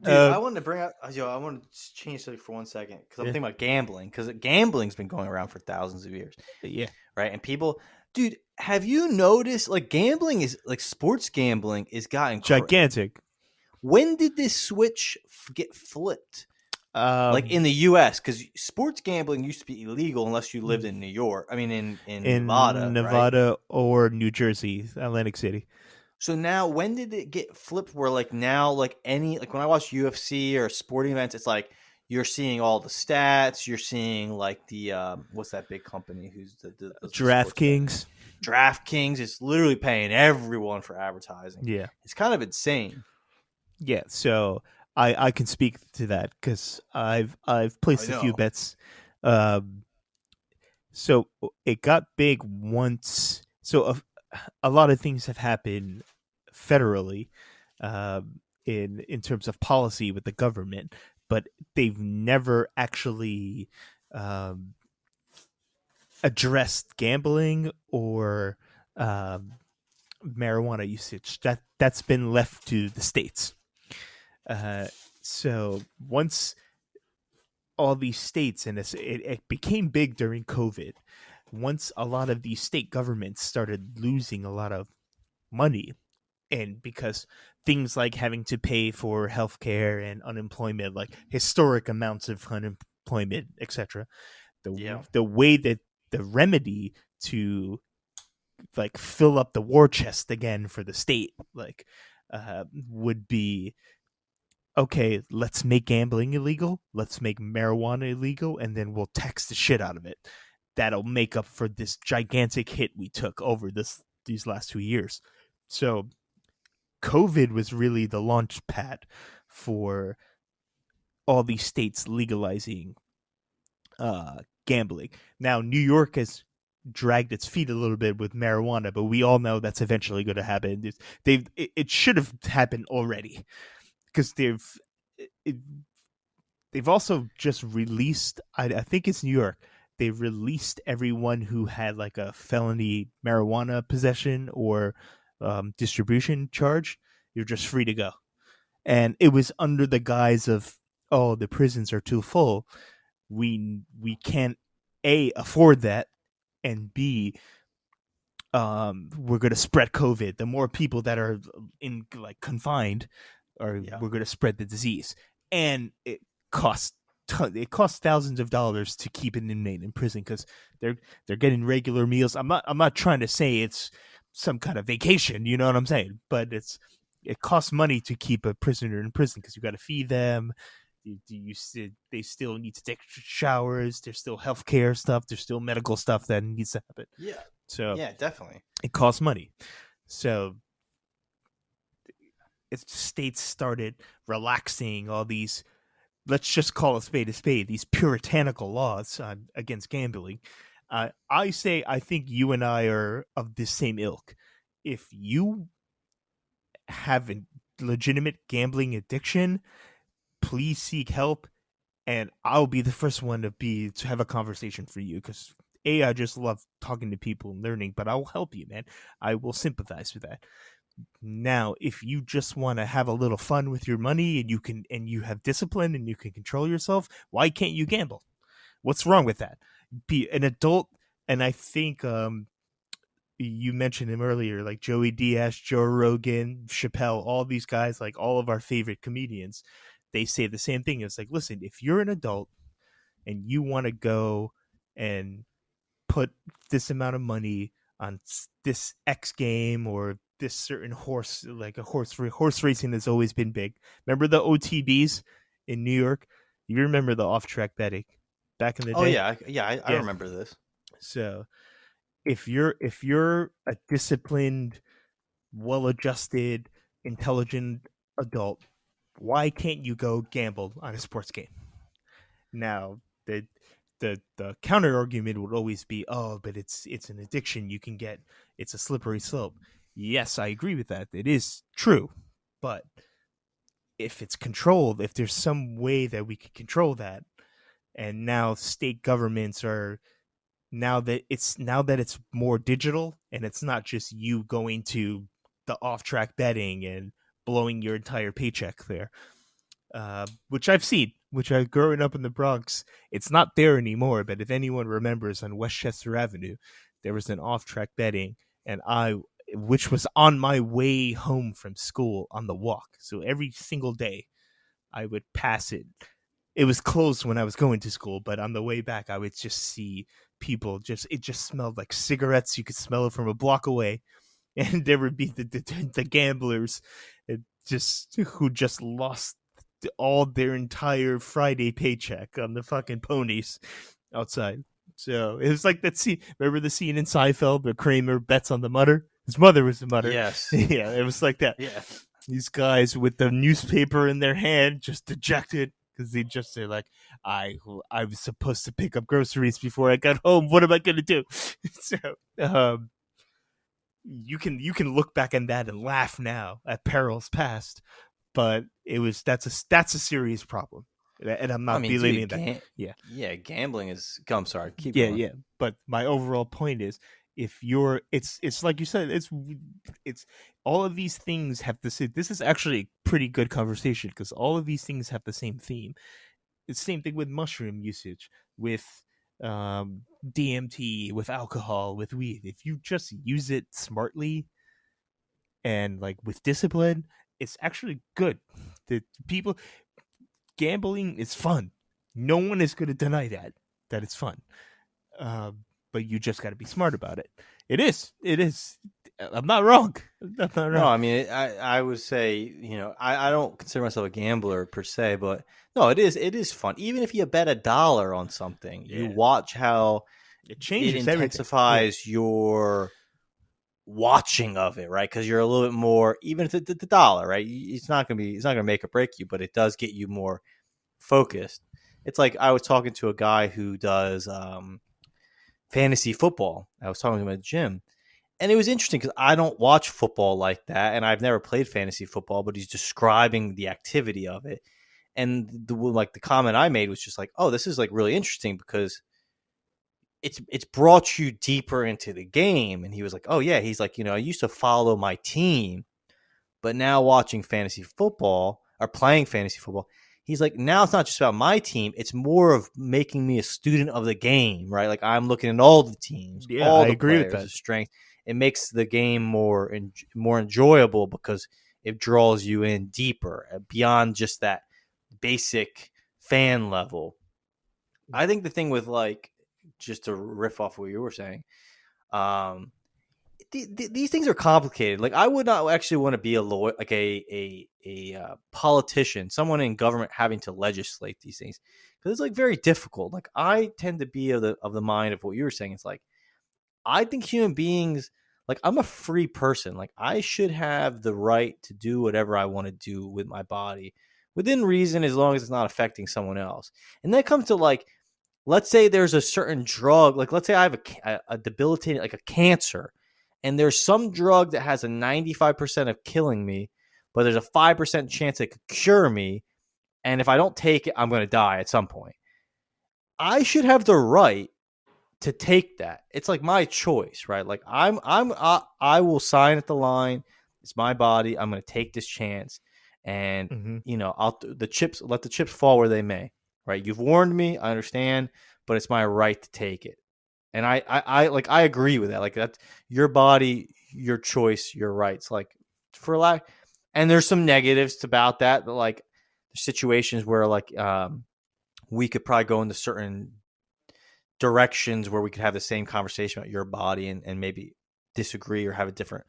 dude. I wanted to bring up, I want to change something for 1 second because I'm Yeah, thinking about gambling because gambling's been going around for thousands of years, yeah, right? And people, dude, have you noticed like gambling is like sports gambling is gotten gigantic. when did this switch get flipped? Like Um, in the U.S., because sports gambling used to be illegal unless you lived in New York. I mean, in in Nevada, right? Nevada or New Jersey, Atlantic City. So now, when did it get flipped? Where like now, like any like when I watch UFC or sporting events, it's like you're seeing all the stats. You're seeing like the what's that big company who's the sports betting? DraftKings. DraftKings is literally paying everyone for advertising. Yeah, It's kind of insane. yeah. So I can speak to that because I've I placed a few know. bets. Um, so it got big once. So a lot of things have happened federally. in terms of policy with the government, but they've never actually um, addressed gambling or um, marijuana usage. That's been left to the states. Uh, so once all these states, and it became big during COVID. Once a lot of these state governments started losing a lot of money, and because things like having to pay for healthcare and unemployment, like historic amounts of unemployment, etc., Yeah. the way that the remedy to like fill up the war chest again for the state, like would be okay, let's make gambling illegal, let's make marijuana illegal, and then we'll tax the shit out of it. That'll make up for this gigantic hit we took over these last 2 years. So COVID was really the launch pad for all these states legalizing gambling. Now New York has dragged its feet a little bit with marijuana, but we all know that's eventually going to happen. It should have happened already because it, they've also just released. I think it's New York. They released everyone who had like a felony marijuana possession or distribution charge. You're just free to go, and it was under the guise of, oh, the prisons are too full. We can't afford that, and B, we're going to spread COVID. The more people that are in like confined, or we're going to spread the disease, and costs it costs thousands of dollars to keep an inmate in prison because they're getting regular meals. I'm not trying to say it's some kind of vacation, you know what I'm saying? But it costs money to keep a prisoner in prison because you got to feed them. They still need to take showers. There's still healthcare stuff. There's still medical stuff that needs to happen. Yeah. So yeah, definitely. It costs money. So states started relaxing all these, let's just call a spade, these puritanical laws against gambling. I think you and I are of the same ilk. If you have a legitimate gambling addiction, please seek help, and I'll be the first one to have a conversation for you because I just love talking to people and learning, but I'll help you, man. I will sympathize with that. Now, if you just want to have a little fun with your money and you have discipline and you can control yourself, why can't you gamble? What's wrong with that? Be an adult, and I think you mentioned him earlier, like Joey Diaz, Joe Rogan, Chappelle, all these guys, like all of our favorite comedians, they say the same thing. It's like, listen, if you're an adult and you want to go and put this amount of money on this X game or this certain horse, like a horse racing has always been big. Remember the OTBs in New York? You remember the off-track betting back in the day? Oh yeah, I remember this. So if you're a disciplined, well-adjusted, intelligent adult, why can't you go gamble on a sports game? Now, the counter argument would always be, oh, but it's an addiction. You can get, it's a slippery slope. Yes, I agree with that. It is true, but if it's controlled, if there's some way that we can control that, and now state governments are now that it's more digital and it's not just you going to the off-track betting and blowing your entire paycheck there, which I've seen, which I growing up in the Bronx, it's not there anymore. But if anyone remembers, on Westchester Avenue, there was an off-track betting, and which was on my way home from school on the walk. So every single day, I would pass it. It was closed when I was going to school, but on the way back, I would just see people. It just smelled like cigarettes. You could smell it from a block away, and there would be the gamblers, who just lost all their entire Friday paycheck on the fucking ponies outside. So it was like that scene. Remember the scene in Seinfeld where Kramer bets on the mother? His mother was the mother. Yes. Yeah, it was like that. Yeah. These guys with the newspaper in their hand, just dejected because they're like, I was supposed to pick up groceries before I got home. What am I gonna do? So you can look back on that and laugh now at perils past, but that's a serious problem, and I'm I not mean, believing dude, that. Yeah, yeah, gambling is. I'm sorry, keep yeah, going. yeah. But my overall point is, if you're, it's like you said, it's all of these things have the same. This is actually a pretty good conversation because all of these things have the same theme. It's the same thing with mushroom usage, with DMT, with alcohol, with weed. If you just use it smartly and like with discipline, it's actually good. The people gambling is fun. No one is going to deny that it's fun. Uh, but you just got to be smart about it. It is. It is. I'm not wrong. I'm not No, wrong. I mean, I would say, I don't consider myself a gambler per se, but no, it is fun. Even if you bet $1 on something, you Yeah, watch how it it changes everything. Yeah. intensifies your watching of it, right? Because you're a little bit more, even if the dollar, right? It's not gonna make or break you, but it does get you more focused. It's like I was talking to a guy who does fantasy football. I was talking to him at the gym, and it was interesting because I don't watch football like that, and I've never played fantasy football. But he's describing the activity of it, and the comment I made was just like, "Oh, this is like really interesting because it's brought you deeper into the game." And he was like, "Oh yeah," he's like, "I used to follow my team, but now watching fantasy football or playing fantasy football." He's like, now it's not just about my team. It's more of making me a student of the game, right? Like I'm looking at all the teams, Yeah, all I the agree with players, that. the strength. It makes the game more enjoyable because it draws you in deeper beyond just that basic fan level. I think the thing with like, just to riff off what you were saying, um, these things are complicated. Like I would not actually want to be a lawyer, like a politician, someone in government having to legislate these things because it's like very difficult. Like I tend to be of the mind of what you were saying. It's like I think human beings, like I'm a free person. Like I should have the right to do whatever I want to do with my body within reason, as long as it's not affecting someone else. And that comes to like, let's say there's a certain drug, like let's say I have a debilitating, like a cancer, and there's some drug that has a 95% of killing me, but there's a 5% chance it could cure me. And if I don't take it, I'm going to die at some point. I should have the right to take that. It's like my choice, right? Like I will sign at the line. It's my body. I'm going to take this chance, and Mm-hmm. I'll let the chips fall where they may. Right? You've warned me. I understand, but it's my right to take it. And I agree with that. Like that's your body, your choice, your rights. Like for lack, and there's some negatives about that. But like there's situations where like we could probably go into certain directions where we could have the same conversation about your body and maybe disagree or have a different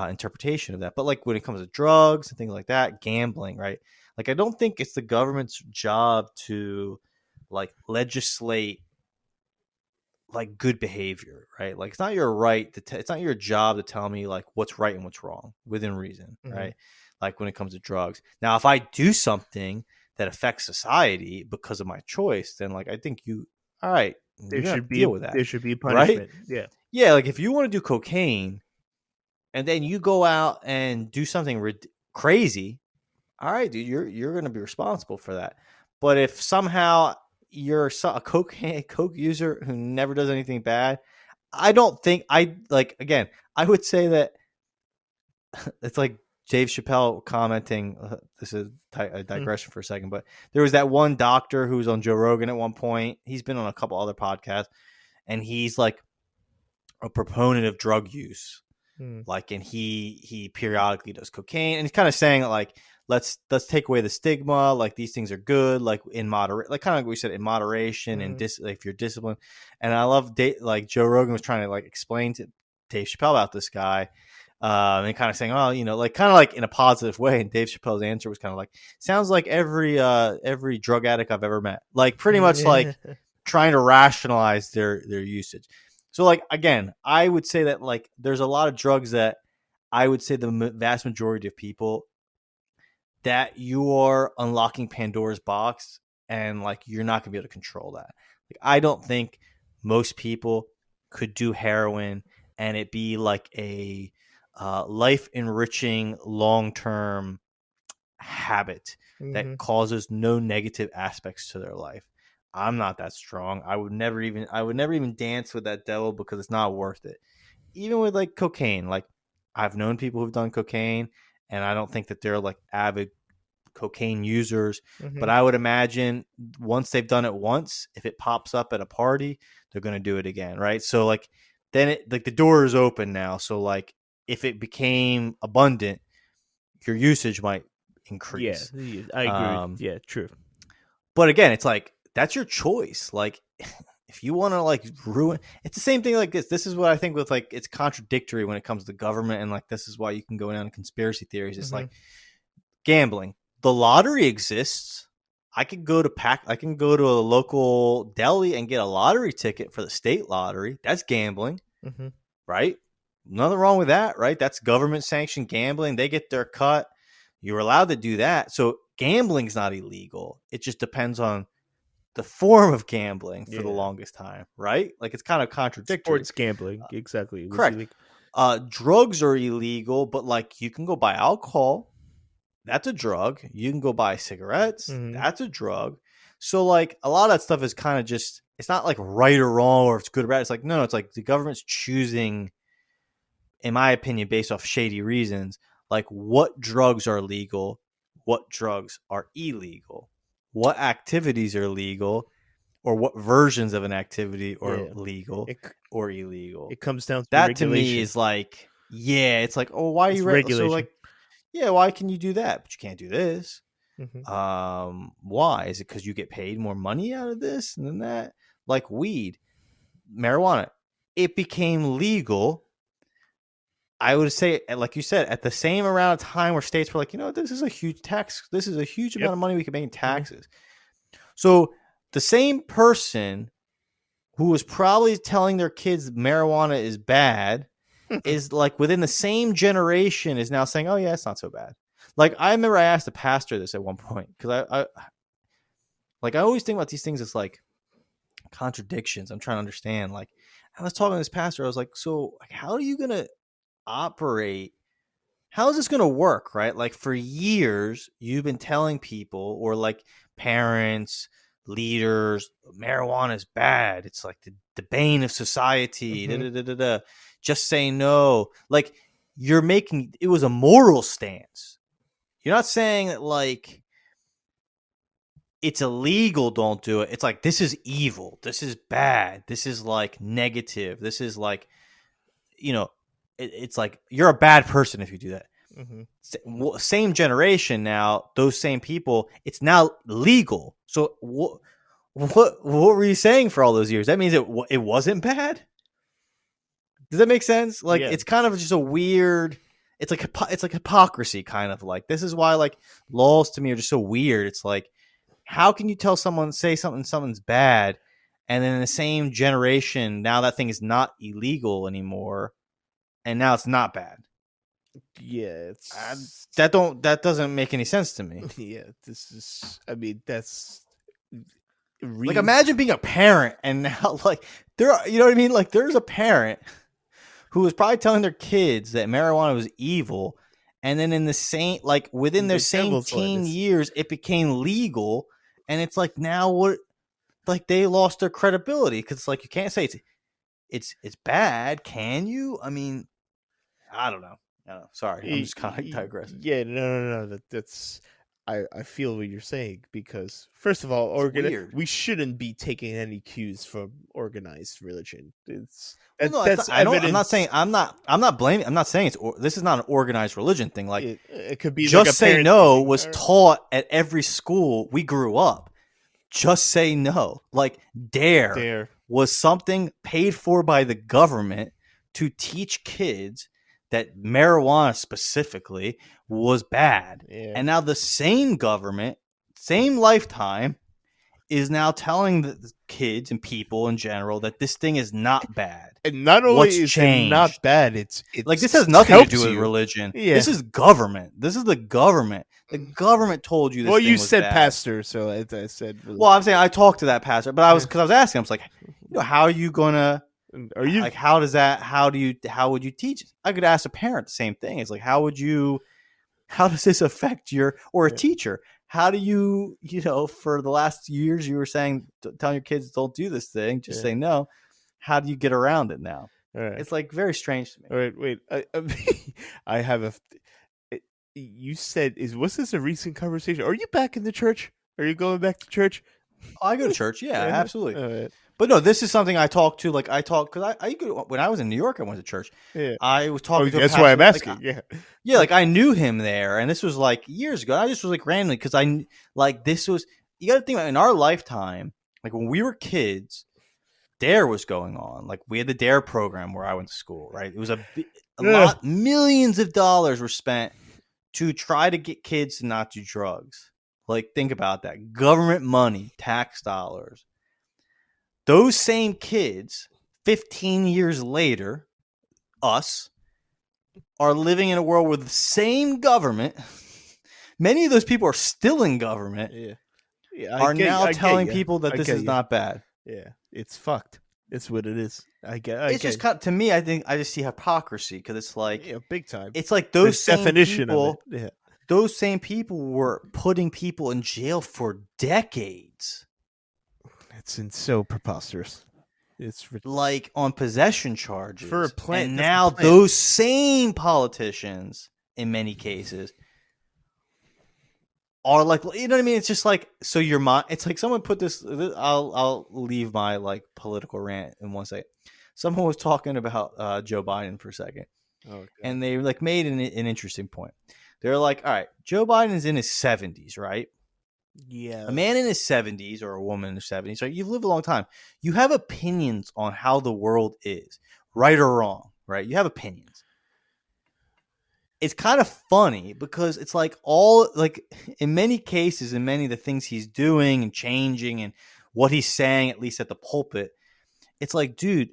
interpretation of that. But like when it comes to drugs and things like that, gambling, right? Like I don't think it's the government's job to like legislate like good behavior, right? Like it's not your right to it's not your job to tell me like what's right and what's wrong within reason, Mm-hmm. right? Like when it comes to drugs. Now, if I do something that affects society because of my choice, then like I think all right, you're gonna have to deal with that, There should be right? punishment. Yeah. Yeah, like if you want to do cocaine and then you go out and do something crazy, all right, dude, you're going to be responsible for that. But if somehow you're a coke user who never does anything bad, I don't think I like. Again, I would say that it's like Dave Chappelle commenting. This is a Mm. digression for a second, but there was that one doctor who was on Joe Rogan at one point. He's been on a couple other podcasts, and he's like a proponent of drug use. Mm. Like, and he periodically does cocaine, and he's kind of saying like, let's take away the stigma. Like these things are good, like in moderate, like kind of like we said, in moderation and Mm. like, if you're disciplined. And I love like Joe Rogan was trying to like explain to Dave Chappelle about this guy, and kind of saying, oh, like kind of like in a positive way. And Dave Chappelle's answer was kind of like, sounds like every drug addict I've ever met. Like pretty much like trying to rationalize their usage. So like again, I would say that like there's a lot of drugs that I would say the vast majority of people that you are unlocking Pandora's box, and like you're not gonna be able to control that. Like I don't think most people could do heroin and it be like a life enriching long term habit that causes no negative aspects to their life. I'm not that strong. I would never even dance with that devil because it's not worth it. Even with like cocaine, like I've known people who've done cocaine, and I don't think that they're like avid cocaine users, but I would imagine once they've done it once, if it pops up at a party, they're going to do it again, right? So like then it like the door is open now. So like if it became abundant, your usage might increase. Yeah, I agree. Yeah, true. But again, it's like that's your choice. Like if you want to like ruin, it's the same thing like this. This is what I think with like it's contradictory when it comes to government, and like this is why you can go down to conspiracy theories. It's like gambling. The lottery exists. I can go to a local deli and get a lottery ticket for the state lottery. That's gambling, right? Nothing wrong with that, right? That's government sanctioned gambling. They get their cut. You're allowed to do that. So gambling's not illegal. It just depends on the form of gambling for the longest time, right? Like it's kind of contradictory. Sports gambling, exactly. Correct. Drugs are illegal, but like you can go buy alcohol. That's a drug. You can go buy cigarettes. That's a drug. So like a lot of that stuff is kind of just, it's not like right or wrong or it's good or bad. It's like, no, it's like the government's choosing, in my opinion, based off shady reasons, like what drugs are legal, what drugs are illegal, what activities are legal, or what versions of an activity are legal or illegal. It comes down to that regulation. To me is like, it's like, oh, why are you regulation? So like, why can you do that? But you can't do this. Why? Is it because you get paid more money out of this and then that? Like weed, marijuana, it became legal. I would say, like you said, at the same amount of time where states were like, this is a huge tax. This is a huge amount of money we can make in taxes. So the same person who was probably telling their kids marijuana is bad is like within the same generation is now saying, oh yeah, it's not so bad. Like I remember I asked a pastor this at one point because I always think about these things as like contradictions. I'm trying to understand. Like I was talking to this pastor. I was like, so like, how are you going to operate? How is this going to work? Right? Like for years you've been telling people or like parents, leaders, marijuana is bad. It's like the bane of society. Just say no. Like you're making it was a moral stance. You're not saying that like it's illegal, don't do it. It's like this is evil. This is bad. This is like negative. This is like, it's like you're a bad person if you do that. Same generation now, those same people, it's now legal. So what were you saying for all those years? That means it wasn't bad? Does that make sense? Like it's kind of just a weird. It's like hypocrisy, kind of like this is why like laws to me are just so weird. It's like how can you tell someone say something's bad, and then in the same generation now that thing is not illegal anymore, and now it's not bad. Yeah, that doesn't make any sense to me. Yeah, this is. I mean, that's. Like imagine being a parent and now like you know what I mean? Like there's a parent who was probably telling their kids that marijuana was evil, and then in the same like within their same teen years it became legal, and it's like now what? Like they lost their credibility because it's like you can't say it's bad, can you? I mean, I don't know. Sorry, I'm just kind of like digressing. Yeah, no. That's. I feel what you're saying because first of all, we shouldn't be taking any cues from organized religion. I'm not saying I'm not blaming. I'm not saying this is not an organized religion thing. Like it could be just like say no was taught at every school we grew up. Just say no. Like dare was something paid for by the government to teach kids that marijuana specifically was bad. Yeah. And now the same government, same lifetime, is now telling the kids and people in general that this thing is not bad. And not only is it not bad, it's like this has nothing to do with religion. Yeah. This is government. This is the government. The government told you this. Well, you was said bad. Pastor, so I said. Well, I'm saying I talked to that pastor, but I was asking. I was like, how are you gonna Are you like how would you teach it? I could ask a parent the same thing. It's like how does this affect or a Yeah. teacher? How do you for the last years you were saying telling your kids don't do this thing, just say no. How do you get around it now? All right. It's like very strange to me. All right, wait. I have a. You said was this a recent conversation? Are you back in the church? Are you going back to church? I go to church, yeah, absolutely. All right. But no, this is something I talk to. Like I talk because when I was in New York, I went to church. Yeah. I was talking to. That's a pastor, why I'm asking. Yeah, like I knew him there, and this was like years ago. I just was like randomly because this was. You got to think about in our lifetime, like when we were kids, Dare was going on. Like we had the Dare program where I went to school. Right, it was a lot, millions of dollars were spent to try to get kids to not do drugs. Like think about that, government money, tax dollars. Those same kids, 15 years later, us, are living in a world with the same government. Many of those people are still in government. Are now telling people that this is not bad. Yeah, it's fucked. It's what it is. It's just to me. I think I just see hypocrisy because it's like big time. It's like those same definition people. of it. Those same people were putting people in jail for decades. It's so preposterous. It's like on possession charges for a plant. And now those same politicians, in many cases, are like, you know what I mean? It's just like, so your mind. It's like someone put this. I'll leave my like political rant in 1 second. Someone was talking about Joe Biden for a second, and they like made an interesting point. They're like, all right, Joe Biden's in his 70s, right? Yeah. A man in his 70s or a woman in their 70s, right? You've lived a long time. You have opinions on how the world is, right or wrong, right? You have opinions. It's kind of funny because it's like in many cases, in many of the things he's doing and changing and what he's saying, at least at the pulpit, it's like, dude,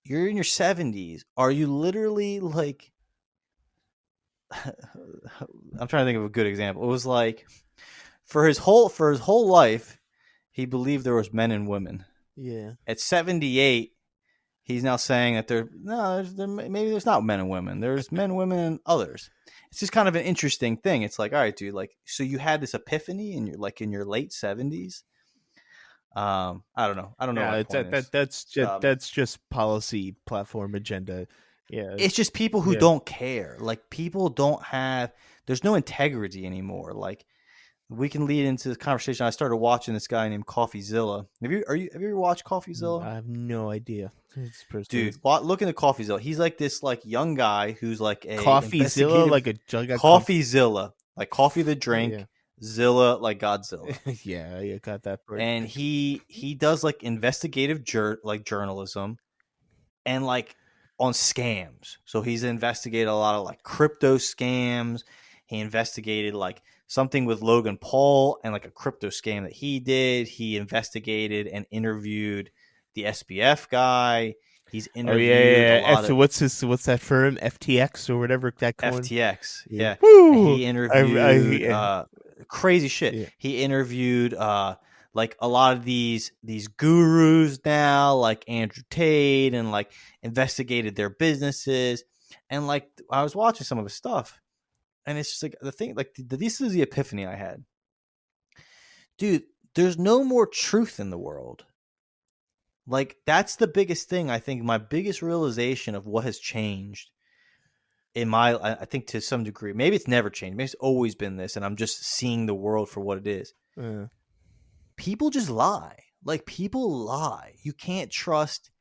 you're in your 70s. Are you literally like, I'm trying to think of a good example. It was like for his whole life, he believed there was men and women. Yeah. At 78, he's now saying that maybe there's not men and women. There's men, women, and others. It's just kind of an interesting thing. It's like, all right, dude, like, so you had this epiphany in your late 70s. I don't know. That's just policy platform agenda. Yeah, it's just people who don't care. Like people don't have. There's no integrity anymore. Like we can lead into this conversation. I started watching this guy named CoffeeZilla. Have you ever watched CoffeeZilla? I have no idea. Dude, look into CoffeeZilla. He's like this like young guy who's like a CoffeeZilla, like a jug of CoffeeZilla, like coffee the drink. Yeah. Zilla like Godzilla. Yeah, you got that part. And he does like investigative journalism and like on scams. So he's investigated a lot of like crypto scams. He investigated like something with Logan Paul and like a crypto scam that he did. He investigated and interviewed the SBF guy. He's interviewed what's that firm? FTX or whatever that called? FTX. Yeah. He interviewed crazy shit. Yeah. He interviewed like a lot of these gurus now, like Andrew Tate, and like investigated their businesses. And like I was watching some of his stuff, and it's just like the thing, like this is the epiphany I had. Dude, there's no more truth in the world. Like that's the biggest thing. I think my biggest realization of what has changed I think to some degree, maybe it's never changed. Maybe it's always been this, and I'm just seeing the world for what it is. People just lie. Like people lie. You can't trust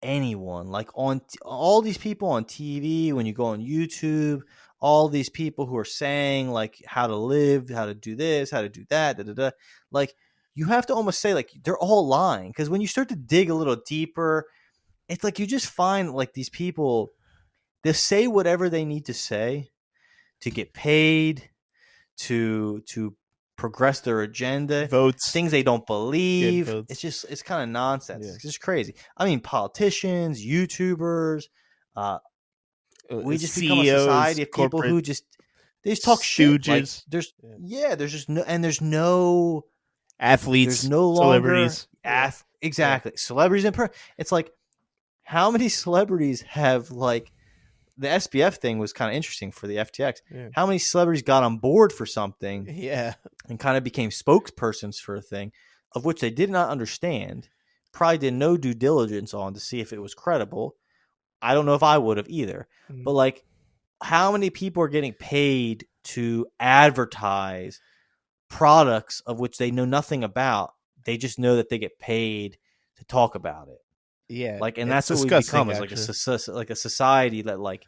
anyone. Like on all these people on TV, when you go on YouTube, all these people who are saying like how to live, how to do this, how to do that, like you have to almost say like they're all lying, because when you start to dig a little deeper, it's like you just find like these people. They say whatever they need to say to get paid, to progress their agenda, votes, things they don't believe. It's kind of nonsense. Yeah. It's just crazy. I mean, politicians, YouTubers, we just become a society of people who they just talk stooges. Shit. Like, there's no athletes, there's no longer celebrities. Exactly. Yeah. Celebrities it's like how many celebrities have like the SBF thing was kind of interesting for the FTX. Yeah. How many celebrities got on board for something Yeah. and kind of became spokespersons for a thing of which they did not understand, probably did no due diligence on to see if it was credible. I don't know if I would have either. But like, how many people are getting paid to advertise products of which they know nothing about? They just know that they get paid to talk about it. Yeah. Like, and It's that's what we've become, disgusting, is actually. like a society that like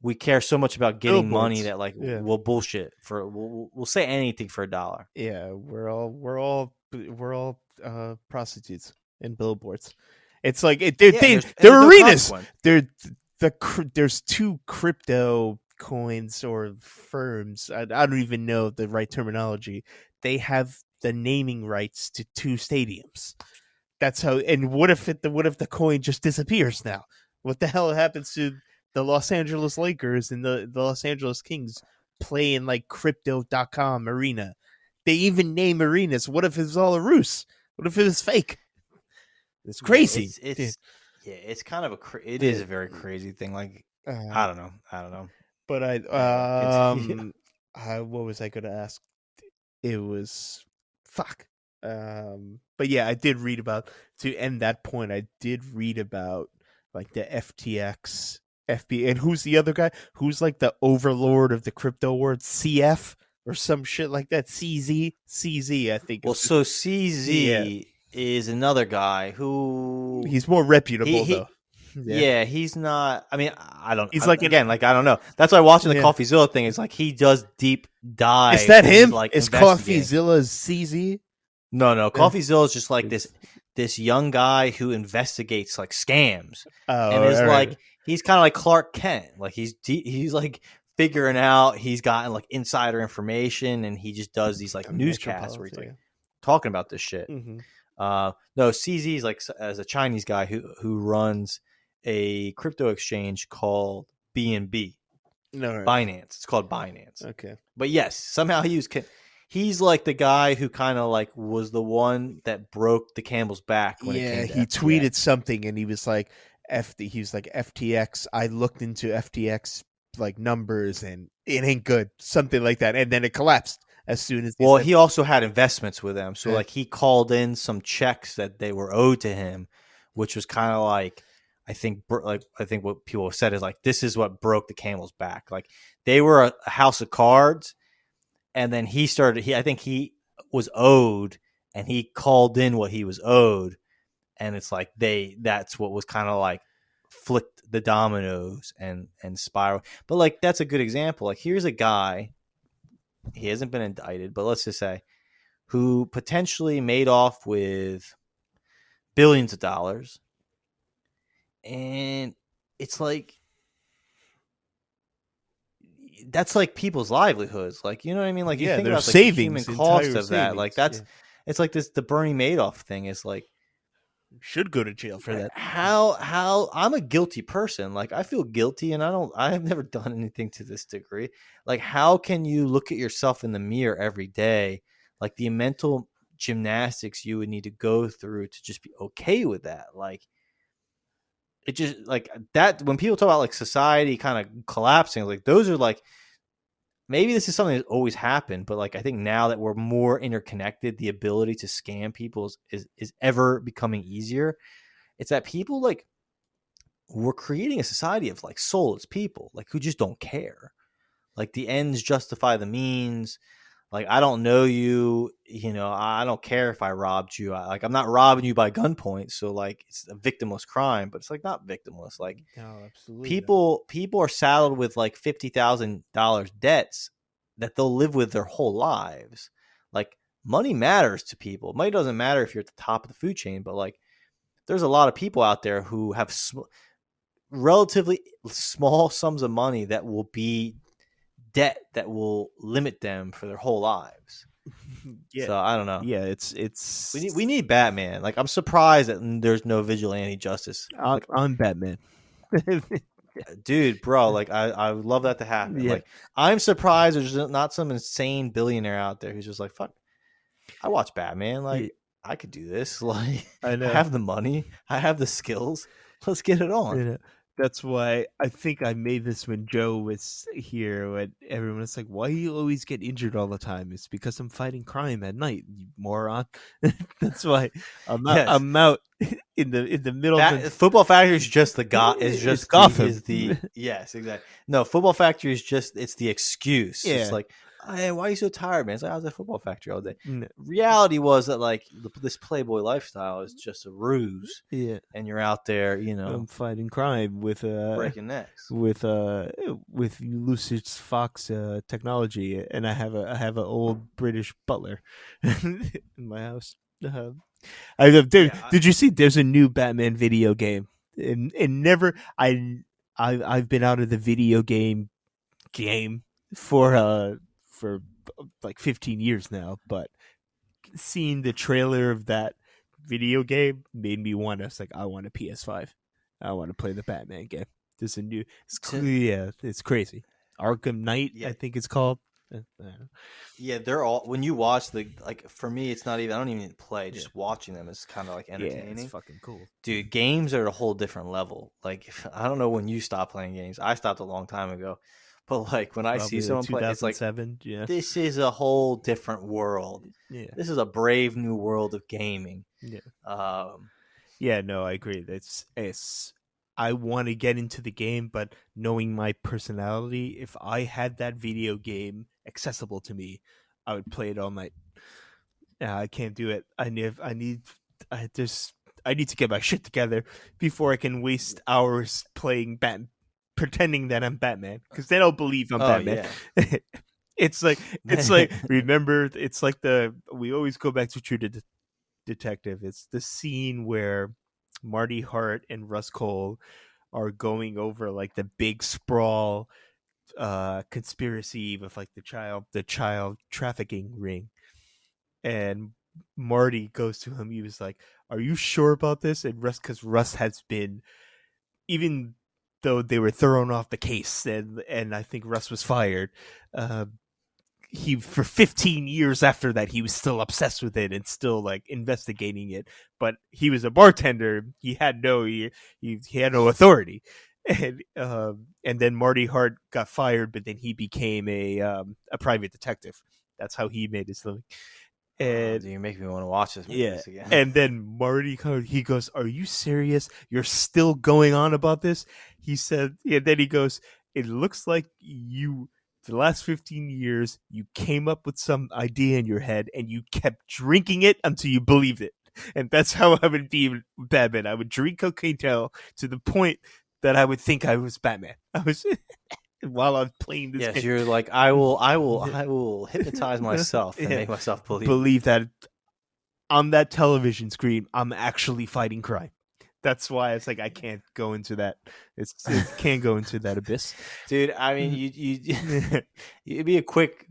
we care so much about getting money Billboards. that like Yeah. we'll bullshit for we'll say anything for $1. Yeah, we're all prostitutes and billboards. It's like Yeah, and they're there's no arenas. consequence. There's two crypto coins or firms. I don't even know the right terminology. They have the naming rights to two stadiums. That's how. And what if the coin just disappears now? What the hell happens to the Los Angeles Lakers and the Los Angeles Kings play in like crypto.com arena? They even name arenas. What if it's all a ruse? What if it was fake? It's Yeah, crazy. it's kind of it Yeah. is a very crazy thing. Like, Uh, I don't know. but It's yeah. what was I going to ask? It was fuck. But yeah, I did read about, to end that point. I did read about like the FTX, FB, and who's the other guy? Who's like the overlord of the crypto world? CF or some shit like that. CZ. I think Well, is so yeah. CZ is another guy who He's more reputable he though. Yeah, yeah, he's not. I mean, I don't. he's like an Again, like I don't know. That's why watching the yeah. CoffeeZilla thing is like he does deep Is dives that and he's him? like Is investigating. CoffeeZilla's CZ? No, Yeah. CoffeeZilla is just like It's, this young guy who investigates like scams oh, and is all right. like he's kind of like Clark Kent. Like he's like figuring out. He's gotten like insider information and he just does these like newscasts where he's like Metropolitan. talking about this shit. Mm-hmm. No, CZ is like as a Chinese guy who runs a crypto exchange called BNB. No, right. Binance. It's called Binance. Okay. But yes, somehow he's like the guy who kind of like was the one that broke the camel's back when it Yeah, came to he FTX. tweeted something and he was like, he was like, FTX. I looked into FTX like numbers and it ain't good. Something like that. And then it collapsed as soon as he Well, said, he also had investments with them. So yeah. like he called in some checks that they were owed to him, which was kind of like I think what people have said is like this is what broke the camel's back. Like they were a house of cards, and then I think he was owed, and he called in what he was owed, and it's like that's what was kind of like flicked the dominoes and spiral. But like that's a good example. Like here's a guy, he hasn't been indicted, but let's just say who potentially made off with billions of dollars, and it's like that's like people's livelihoods. Like, you know what I mean? Like you Yeah, think there's about like the human savings, cost entire of that. Like savings. that's Yeah. it's like the Bernie Madoff thing is like Should go to jail for that. how I'm a guilty person. Like I feel guilty and I have never done anything to this degree. Like how can you look at yourself in the mirror every day? Like the mental gymnastics you would need to go through to just be okay with that. Like it just like that when people talk about like society kind of collapsing, like those are like maybe this is something that's always happened, but like I think now that we're more interconnected, the ability to scam people is ever becoming easier. It's that people like we're creating a society of like soulless people, like who just don't care. Like the ends justify the means. Like I don't know you, you know, I don't care if I robbed you. Like I'm not robbing you by gunpoint, so like it's a victimless crime, but it's like not victimless. Like No, absolutely not. people are saddled with like $50,000 debts that they'll live with their whole lives. Like money matters to people. Money doesn't matter if you're at the top of the food chain, but like there's a lot of people out there who have relatively small sums of money that will be debt that will limit them for their whole lives. Yeah. So I don't know. Yeah, it's We need Batman. Like I'm surprised that there's no vigilante justice. Like, I'm Batman. dude, bro, like I would love that to happen. Yeah. Like I'm surprised there's not some insane billionaire out there who's just like, fuck, I watch Batman. Like I could do this. Like I I know. have the money, I have the skills. Let's get it on. You know, that's why I think I made this when Joe was here. When everyone was like, "Why you always get injured all the time?" It's because I'm fighting crime at night, you moron. That's why I'm out. Yes. I'm out in the middle of the. Football Factory is just the is It's just Gotham. the yes, exactly. No, Football Factory is just it's the excuse. It's Yeah. like, hey, why are you so tired, man? It's like I was at Football Factory all day. No. Reality was that like this Playboy lifestyle is just a ruse, Yeah. and you're out there, I'm fighting crime breaking necks. with Lucius Fox technology, and I have an old British butler in my house. Did you see? There's a new Batman video game, and never I've been out of the video game for like 15 years now, but seeing the trailer of that video game made me want to. It's like I want a PS5. I want to play the Batman game. There's a new. It's crazy. Arkham Knight, I think it's called. Yeah, they're all when you watch for me, it's not even. I don't even play. Just watching them is kind of like entertaining. Yeah, it's fucking cool, dude. Games are a whole different level. Like I don't know when you stopped playing games. I stopped a long time ago. But like when I see someone play, it's like this is a whole different world. Yeah, this is a brave new world of gaming. Yeah, yeah. No, I agree. It's. I want to get into the game, but knowing my personality, if I had that video game accessible to me, I would play it all night. I can't do it. I need to get my shit together before I can waste hours playing pretending that I'm Batman, because they don't believe I'm Batman. Yeah. It's like remember, it's like we always go back to True Detective. It's the scene where Marty Hart and Russ Cole are going over like the big sprawl conspiracy with like the child trafficking ring, and Marty goes to him. He was like, "Are you sure about this?" And because Russ has been, even though they were thrown off the case, and I think Russ was fired. He for 15 years after that, he was still obsessed with it and still like investigating it. But he was a bartender. He had no authority, and then Marty Hart got fired, but then he became a private detective. That's how he made his living. And you make me want to watch this movie again. And then Marty, he goes, "Are you serious? You're still going on about this?" He said, and then he goes, "It looks like the last 15 years, you came up with some idea in your head and you kept drinking it until you believed it." And that's how I would be Batman. I would drink cocaine to the point that I would think I was Batman. I was while I'm playing this. Yes, game. You're like, I will hypnotize myself and make myself believe that on that television screen I'm actually fighting crime. That's why it's like I can't go into that. It can't go into that abyss, dude. I mean, it'd be a quick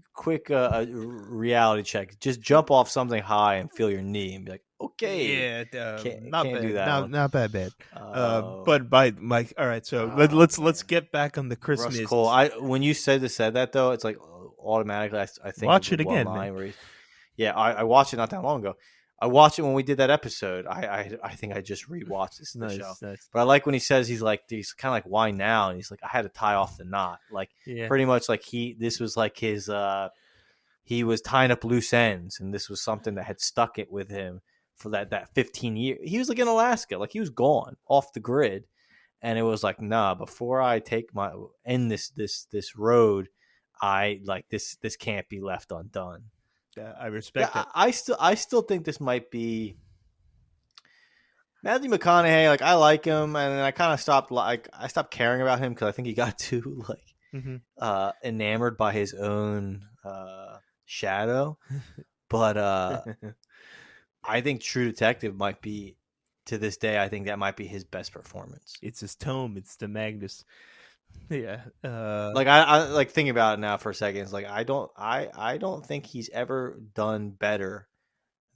reality check. Just jump off something high and feel your knee and be like, okay, can't bad. Do that. Not bad. But by Mike, all right. So let's get back on the Christmas. Russ Cole. When you said that though, it's like automatically. I think watch it again. I watched it not that long ago. I watched it when we did that episode. I think I just rewatched this show. Nice. But I like when he says he's kind of like, why now? And he's like, I had to tie off the knot. Like pretty much like this was like his he was tying up loose ends, and this was something that had stuck it with him for that 15 years. He was like in Alaska, like he was gone off the grid, and it was like, nah, before I take this road, I like this can't be left undone. I respect it. I still think this might be Matthew McConaughey. Like I like him, and I kind of stopped caring about him because I think he got too enamored by his own shadow. But I think True Detective might be, to this day, I think that might be his best performance. It's his tome. It's the Magnus. Yeah. Like I like thinking about it now for a second. It's like I don't think he's ever done better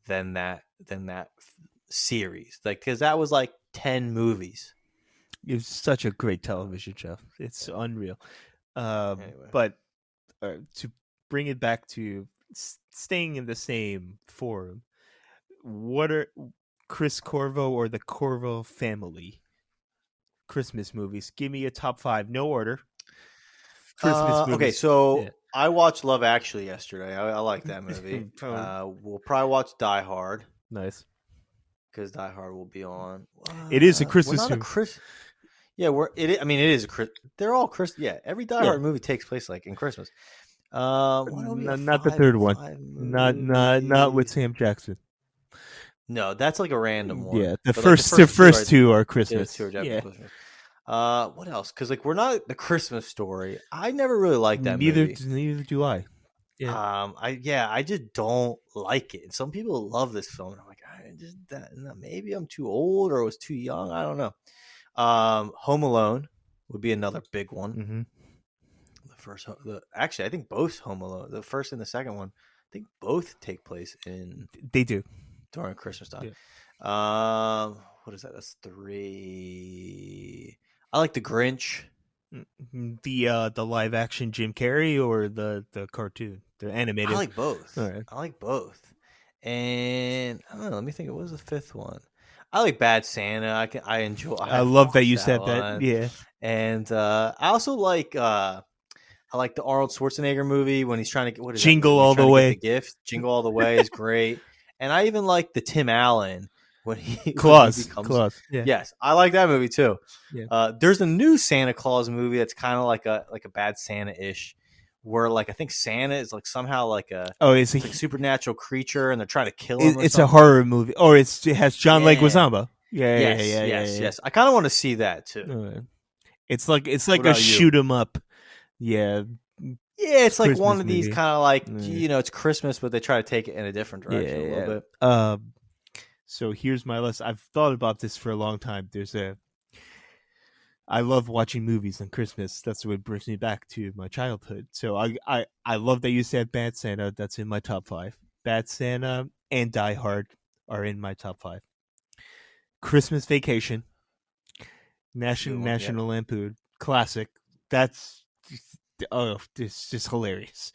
than that series. Like because that was like 10 movies. It's such a great television show. It's unreal. Anyway. But to bring it back to staying in the same forum, what are Chris Corvo or the Corvo family? Christmas movies. Give me a top 5, no order. Christmas movies. Okay, so I watched Love Actually yesterday. I like that movie. We'll probably watch Die Hard. Nice. Because Die Hard will be on. It is a Christmas movie. Yeah, it is a Christmas. They're all Christmas. Yeah, every Die Hard movie takes place like in Christmas. Not the third one. Not with Sam Jackson. No, that's like a random one. Yeah, the first two are Christmas. Christmas. What else? Because like we're not the Christmas Story. I never really liked that movie. Neither do I. Yeah. I just don't like it. And some people love this film. And I'm like, maybe I'm too old or was too young. I don't know. Home Alone would be another big one. Mm-hmm. Actually, I think both Home Alone, the first and the second one, I think both take place They do during Christmas time. Yeah. What is that? That's 3. I like The Grinch. The live action Jim Carrey or the cartoon, the animated. I like both. All right. I like both. And I don't know. Let me think. What was the fifth one? I like Bad Santa. I enjoy. I love that you said that. Yeah. And I also like. I like the Arnold Schwarzenegger movie when he's trying to get Jingle All the Way. The gift Jingle All the Way is great, and I even like the Tim Allen when he Claus. Yeah. Yes, I like that movie too. Yeah. There's a new Santa Claus movie that's kind of like a Bad Santa-ish, where like I think Santa is like somehow like a like supernatural creature, and they're trying to kill him. It's a horror movie, or it has John Leguizamo. Yes. I kind of want to see that too. It's like a shoot 'em up. Yeah. Yeah, it's like Christmas one of these kind of like, it's Christmas, but they try to take it in a different direction a little bit. So here's my list. I've thought about this for a long time. I love watching movies on Christmas. That's what brings me back to my childhood. So I love that you said Bad Santa. That's in my top 5. Bad Santa and Die Hard are in my top 5. Christmas Vacation, National Lampoon, classic. That's it's just hilarious.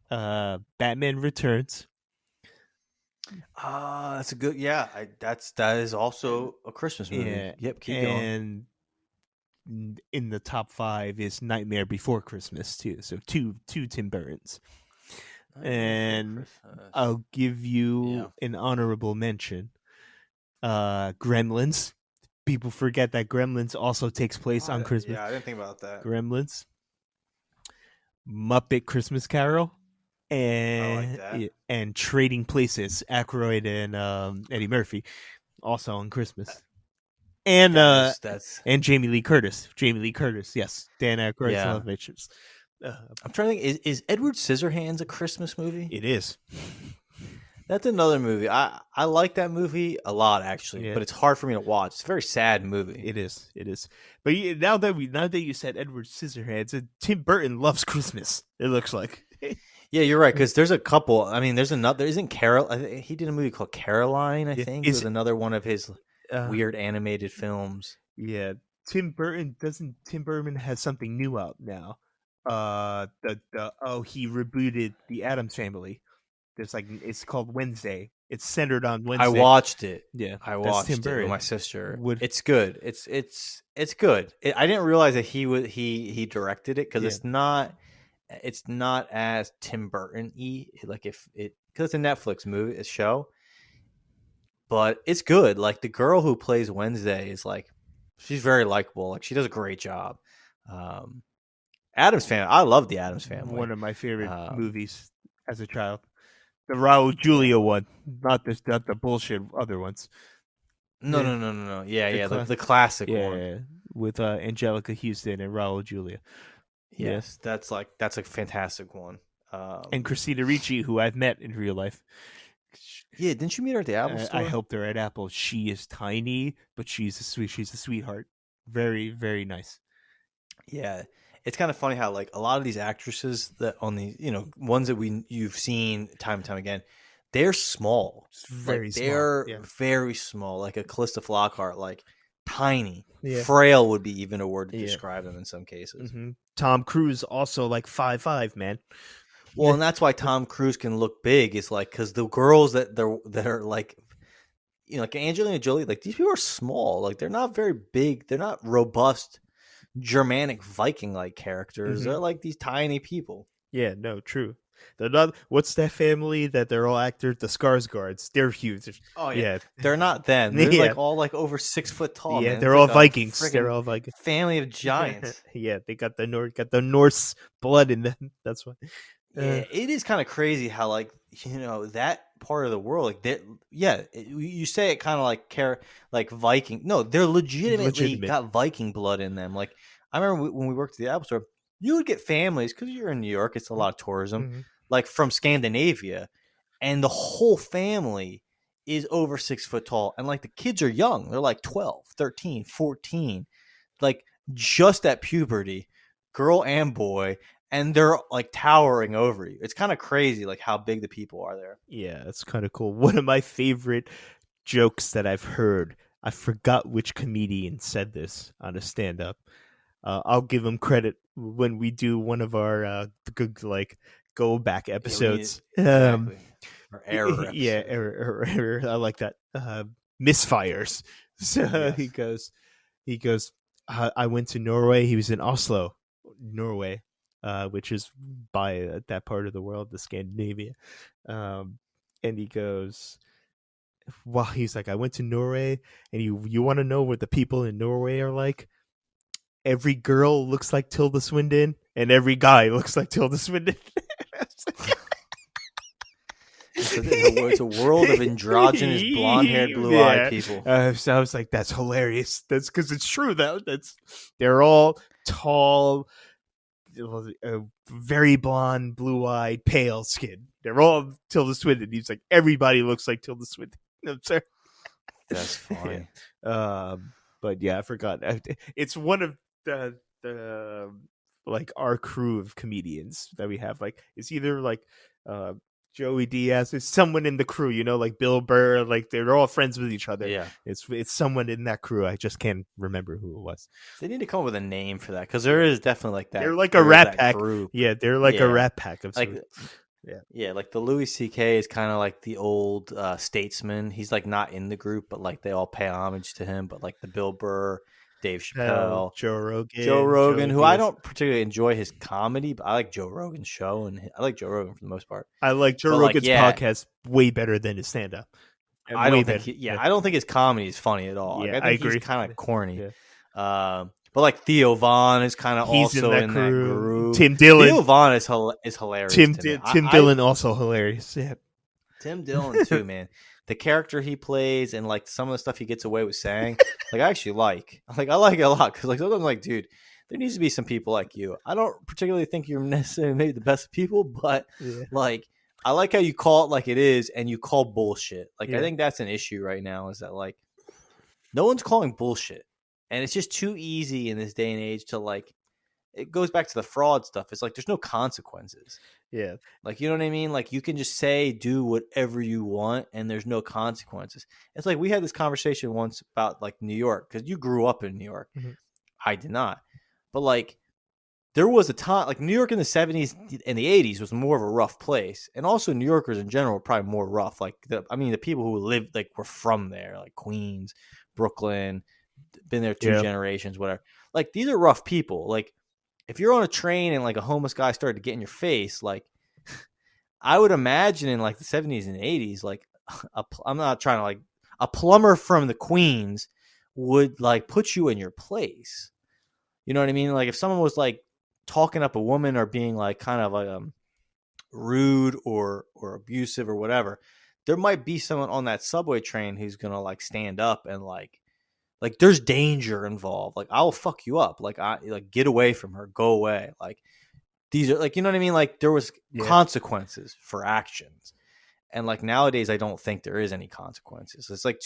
Batman Returns. That's a good. Yeah, that is also a Christmas movie. Yeah. Yep. Keep going. And in the top 5 is Nightmare Before Christmas too. So two Tim Burtons. And I'll give you an honorable mention. Gremlins. People forget that Gremlins also takes place on Christmas. Yeah, I didn't think about that. Gremlins. Muppet Christmas Carol. And Trading Places, Aykroyd and Eddie Murphy, also on Christmas. And and Jamie Lee Curtis. Yes. Dan Aykroyd's Love Matrix. I'm trying to think, is Edward Scissorhands a Christmas movie? It is. That's another movie. I like that movie a lot, actually, but it's hard for me to watch. It's a very sad movie. It is. But now that you said Edward Scissorhands, Tim Burton loves Christmas. It looks like. Yeah, you're right. Because there's a couple. I mean, there's another. Isn't Carol? He did a movie called Caroline. I think it was another one of his weird animated films. Yeah, Tim Burton has something new out now. He rebooted the Addams Family. It's called Wednesday. It's centered on Wednesday. I watched it. Yeah, I watched it with my sister. It's good. It's good. I didn't realize that he directed it because it's not as Tim Burton-y. Like because it's a Netflix movie, a show, but it's good. Like the girl who plays Wednesday is like, she's very likable. Like she does a great job. Addams Family. I love the Addams Family. One of my favorite movies as a child. The Raul Julia one, not the bullshit other ones. No. Yeah, the classic one. Yeah, with Angelica Houston and Raul Julia. Yes, that's a fantastic one. And Christina Ricci, who I've met in real life. Yeah, didn't you meet her at the Apple store? I helped her at Apple. She is tiny, but she's a sweetheart. Very, very nice. Yeah. It's kind of funny how like a lot of these actresses that on the ones that you've seen time and time again, they're small. Very small. They're very small. Like a Calista Flockhart, like tiny. Yeah. Frail would be even a word to describe them in some cases. Mm-hmm. Tom Cruise also like 5'5", man. Well, and that's why Tom Cruise can look big. Is like because the girls that are like, like Angelina Jolie, like these people are small. Like they're not very big. They're not robust Germanic Viking like characters. Mm-hmm. They're like these tiny people. Yeah, no, true. They're not. What's that family that they're all actors? The Skarsgårds. They're huge. Oh yeah, Yeah, they're not them. They're yeah, like all like over 6 foot tall, yeah. man. They're It's all like a Vikings. They're friggin' all Vikings. family of giants. Yeah, they got the Norse blood in them. That's why. Yeah, it is kind of crazy how like that part of the world like that. Yeah, you say it kind of like Viking. No, they're legitimately Legitimate. got Viking blood in them. Like I remember when we worked at the Apple Store, you would get families because you're in New York. It's a lot of tourism, Mm-hmm. like from Scandinavia, and the whole family is over 6 foot tall, and like the kids are young. They're like 12, 13, 14, like just at puberty, girl and boy, and they're like towering over you. It's kind of crazy like how big the people are there. Yeah, that's kind of cool. One of my favorite jokes that I've heard. I forgot which comedian said this on a stand-up. I'll give him credit when we do one of our good like go back episodes. Exactly. Or error Yeah, episode. error. I like that. Misfires. So Yes. he goes. I went to Norway. He was in Oslo, Norway, which is by that part of the world, the Scandinavia. And he goes, well, he's like, I went to Norway, and you want to know what the people in Norway are like? Every girl looks like Tilda Swinton, and every guy looks like Tilda Swinton. It's a world of androgynous, blonde-haired, blue-eyed people. So I was like, "That's hilarious." That's because it's true, though. They're all tall, very blonde, blue-eyed, pale skin. They're all Tilda Swinton. He's like, everybody looks like Tilda Swinton. I'm sorry. That's funny. But yeah, I forgot. It's one of the like our crew of comedians that we have. Like it's either like Joey Diaz, it's someone in the crew, like Bill Burr, like they're all friends with each other. Yeah, it's someone in that crew. I just can't remember who it was. They need to come up with a name for that because there is definitely like that. They're like a rat pack group. Yeah, they're like a rat pack of like. Yeah, like the Louis C.K. is kind of like the old statesman. He's like not in the group, but like they all pay homage to him. But like the Bill Burr, Dave Chappelle, Joe Rogan, who I don't particularly enjoy his comedy, but I like Joe Rogan's show, and I like Joe Rogan for the most part. I like Joe Rogan's podcast way better than his stand-up. I don't think his comedy is funny at all. Yeah, like, I think he's kind of corny. Yeah. But like Theo Von is kind of also in that group. Tim Dillon. Theo Von is hilarious. Tim Dillon also hilarious. Yeah. Tim Dillon too, man. The character he plays and like some of the stuff he gets away with saying, like I actually like. Like I like it a lot because like sometimes I'm like, dude, there needs to be some people like you. I don't particularly think you're necessarily maybe the best people, but like I like how you call it like it is and you call bullshit. Like I think that's an issue right now is that like no one's calling bullshit. And it's just too easy in this day and age to like, it goes back to the fraud stuff. It's like, there's no consequences. Yeah. Like, you know what I mean? Like you can just do whatever you want and there's no consequences. It's like, we had this conversation once about like New York, because you grew up in New York. Mm-hmm. I did not. But like, there was a time, like New York in the 70s and the 80s was more of a rough place. And also New Yorkers in general were probably more rough. Like, the people who lived, like were from there, like Queens, Brooklyn, been there two generations, whatever. Like these are rough people. Like if you're on a train and like a homeless guy started to get in your face, like I would imagine in like the 70s and 80s, like I'm not trying to like a plumber from the Queens would like put you in your place. You know what I mean? Like if someone was like talking up a woman or being like kind of like rude or abusive or whatever, there might be someone on that subway train who's gonna like stand up and like there's danger involved. Like I'll fuck you up. Like get away from her. Go away. Like these are like, you know what I mean? Like there was consequences for actions. And like nowadays I don't think there is any consequences. It's like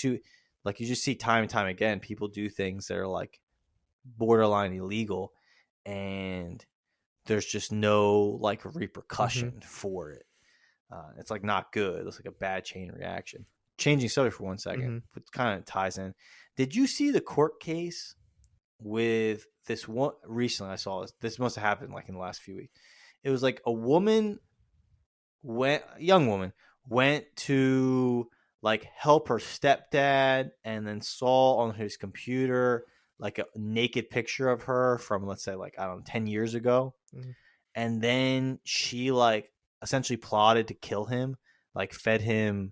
like you just see time and time again, people do things that are like borderline illegal and there's just no like repercussion for it. It's like not good. It's like a bad chain reaction. Changing subject for 1 second, but kind of ties in. Did you see the court case with this one recently? I saw this. This must have happened like in the last few weeks. It was like a young woman went to like help her stepdad, and then saw on his computer like a naked picture of her from, let's say, like, I don't know, 10 years ago. And then she like essentially plotted to kill him, like fed him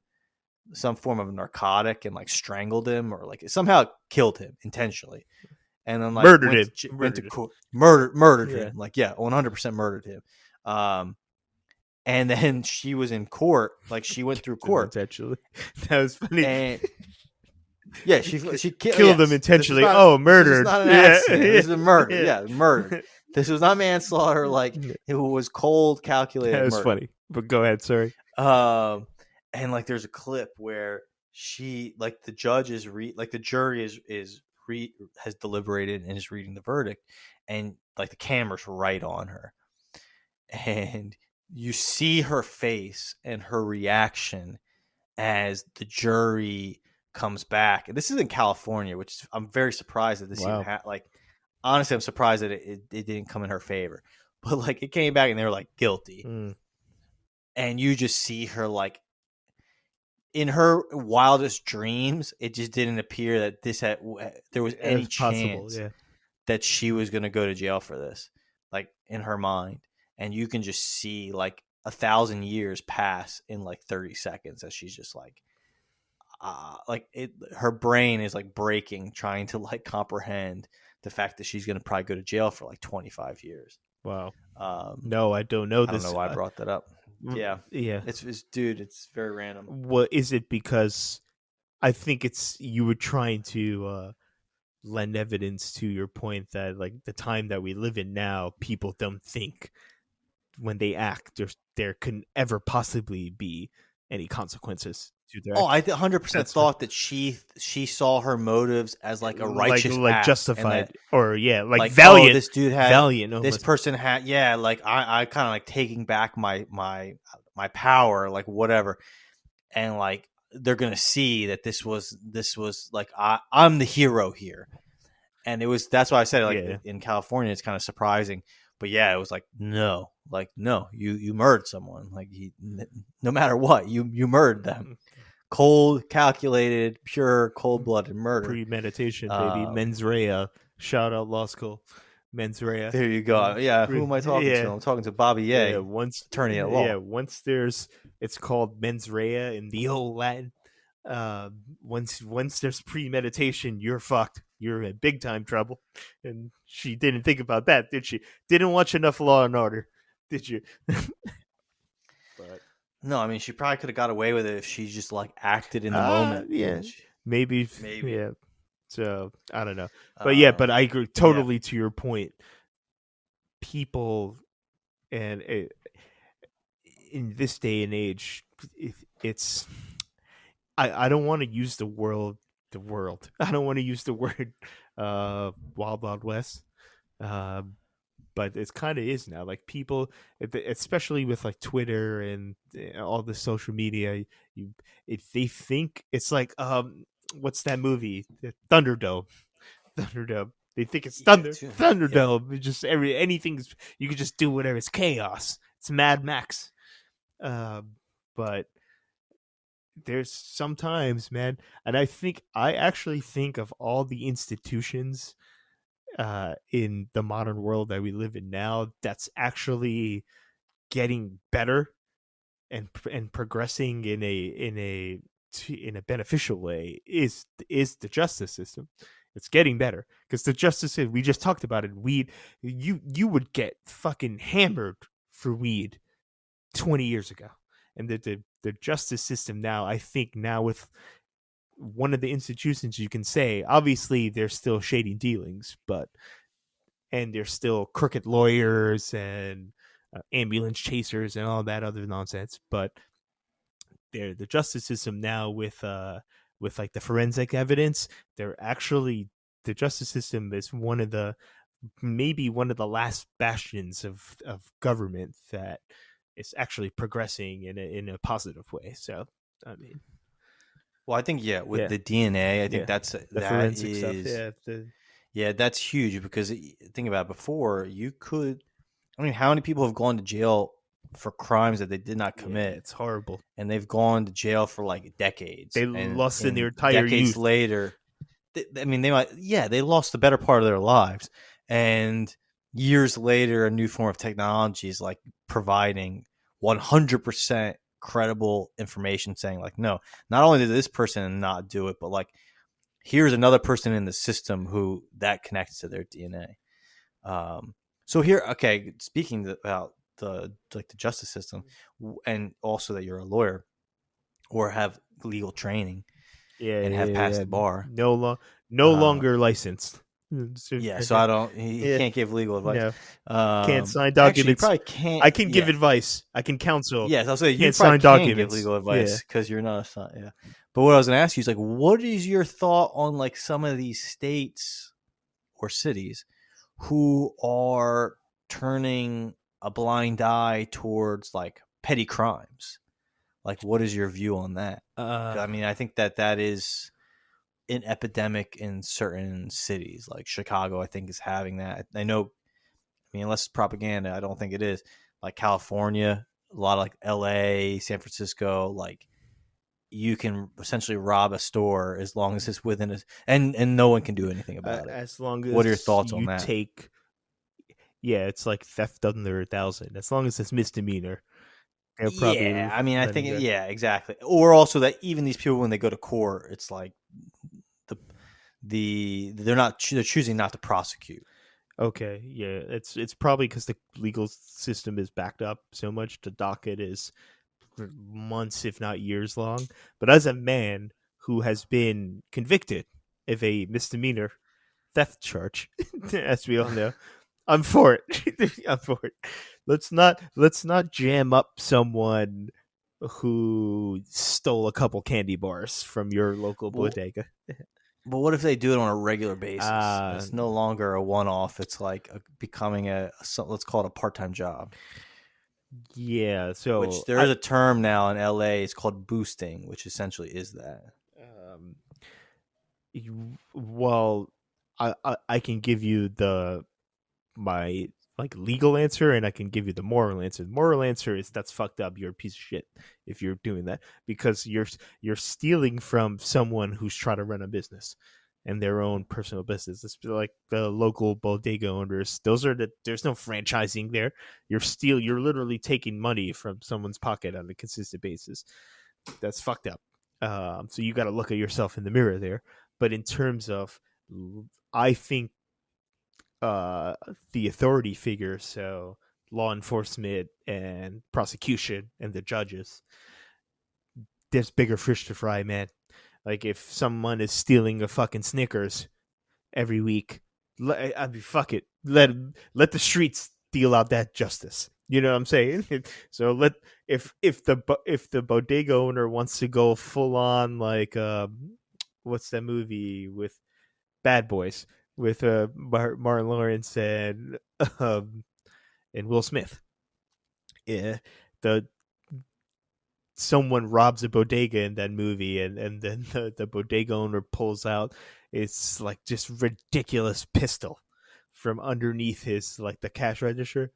some form of narcotic and like strangled him, or like somehow killed him intentionally, and then like went to court, murdered him, like, yeah, 100% murdered him. And then she was in court, like she went through court intentionally. That was funny. And yeah, she killed them intentionally. Murdered. This is not an accident. This is a murder. Yeah, murder. This was not manslaughter. Like, it was cold, calculated. That was murder. Funny. But go ahead. Sorry. And like, there's a clip where she, like, the judge is the jury has deliberated and is reading the verdict, and like the camera's right on her, and you see her face and her reaction as the jury comes back. And this is in California, which I'm very surprised that this even like, honestly, I'm surprised that it didn't come in her favor. But like, it came back and they were like, guilty. And you just see her, like, in her wildest dreams, it just didn't appear that there was any chance that she was going to go to jail for this, like, in her mind. And you can just see like 1,000 years pass in like 30 seconds as she's just like her brain is like breaking, trying to like comprehend the fact that she's going to probably go to jail for like 25 years. Wow. No, I don't know this. I don't know why I brought that up. Yeah. It's dude, it's very random. What is it? Because I think you were trying to lend evidence to your point that, like, the time that we live in now, people don't think when they act there couldn't ever possibly be any consequences to their actions. I 100% thought that she saw her motives as like a righteous like act, justified, that, or like valiant. This dude had valiant. This person had like I kind of like taking back my power, like whatever, and like they're gonna see that this was like I'm the hero here, and that's why I said, like, in California it's kind of surprising. But yeah, it was like, no, you murdered someone. Like, no matter what, you murdered them. Cold, calculated, pure, cold-blooded murder. Premeditation, baby. Mens rea. Shout out law school. Mens rea. There you go. Yeah, who am I talking to? I'm talking to Bobby Ye, attorney at law. Yeah, it's called mens rea in the old Latin. Once there's premeditation, you're fucked. You're in big time trouble. And she didn't think about that, did she? Didn't watch enough Law and Order, did you? But no, I mean, she probably could have got away with it if she just like acted in the moment. Yeah, maybe. Yeah. So I don't know, but but I agree totally to your point. People, and in this day and age, it's. I don't want to use the world. I don't want to use the word Wild Wild West, but it kind of is now. Like, people, especially with like Twitter and all the social media, if they think it's like what's that movie? Thunderdome. They think it's Thunderdome. It's just anything's, you can just do whatever. It's chaos. It's Mad Max. But there's sometimes, man, and I actually think of all the institutions in the modern world that we live in now that's actually getting better and progressing in a beneficial way is the justice system. It's getting better because the justice system, we just talked about it. Weed, you would get fucking hammered for weed 20 years ago. And the justice system now, I think now with one of the institutions, you can say, obviously there's still shady dealings, and there's still crooked lawyers and ambulance chasers and all that other nonsense. But the justice system now with like the forensic evidence, the justice system is maybe one of the last bastions of government that it's actually progressing in a positive way. So, I mean, well, I think with the DNA, I think that's the forensic stuff. Yeah, that's huge because think about it, before you could. I mean, how many people have gone to jail for crimes that they did not Yeah, commit, it's horrible. and they've gone to jail for like decades. They And lost in their in entire decades youth. later, I mean, they might, yeah, they lost the better part of their lives. And years later, a new form of technology is like providing 100% credible information saying, like, no, not only did this person not do it, but like, here's another person in the system who that connects to their DNA. So here, okay, speaking about the like the justice system, and also that you're a lawyer or have legal training Yeah, and have yeah, passed yeah. the bar. No Uh, longer licensed. yeah, so I don't. He Yeah, can't give legal advice. no, can't sign Actually, you documents. probably can't. I can give Yeah, advice. I can counsel. yes, I'll say you Can't probably sign can give documents. legal Yeah. advice because you're not a son. Yeah, but what I was going to ask you is like, what is your thought on like some of these states or cities who are turning a blind eye towards like petty crimes? Like, what is your view on that? I mean, I think that is an epidemic in certain cities. Like Chicago, I think is having that. I know. I mean, unless it's propaganda, I don't think it is. Like California, a lot of like L.A., San Francisco, like you can essentially rob a store as long as it's within a, and no one can do anything about it. As long What are your as thoughts on you that? take, yeah, it's like theft under 1,000. As long as it's misdemeanor, they're Yeah, probably I mean, I think letting it. yeah, exactly. Or also that even these people when they go to court, it's like the they're choosing not to prosecute. Okay, yeah, it's probably because the legal system is backed up so much. The docket is months, if not years long. But as a man who has been convicted of a misdemeanor theft charge, as we all know, I'm for it. I'm for it. Let's not jam up someone who stole a couple candy bars from your local Well, bodega. but what if they do it on a regular basis? Uh It's no longer a one-off. It's like becoming let's call it a part-time job. yeah. Which So there is a term now in LA. It's called boosting, which essentially is that. um, well, I can give you my like legal answer, and I can give you the moral answer. The moral answer is that's fucked up. You're a piece of shit if you're doing that because you're stealing from someone who's trying to run a business and their own personal business. It's like the local bodega owners. There's no franchising there. You're literally taking money from someone's pocket on a consistent basis. That's fucked up. So you got to look at yourself in the mirror there. But in terms of, I think uh, the authority figures, so law enforcement and prosecution and the judges, there's bigger fish to fry, man. Like if someone is stealing a fucking Snickers every week, I mean, fuck it, let the streets deal out that justice. You know what I'm saying? So if the bodega owner wants to go full on like what's that movie with Bad Boys with Martin Lawrence um, and Will Smith. Yeah, the someone robs a bodega in that movie, and then the bodega owner pulls out it's like just ridiculous pistol from underneath his like the cash register.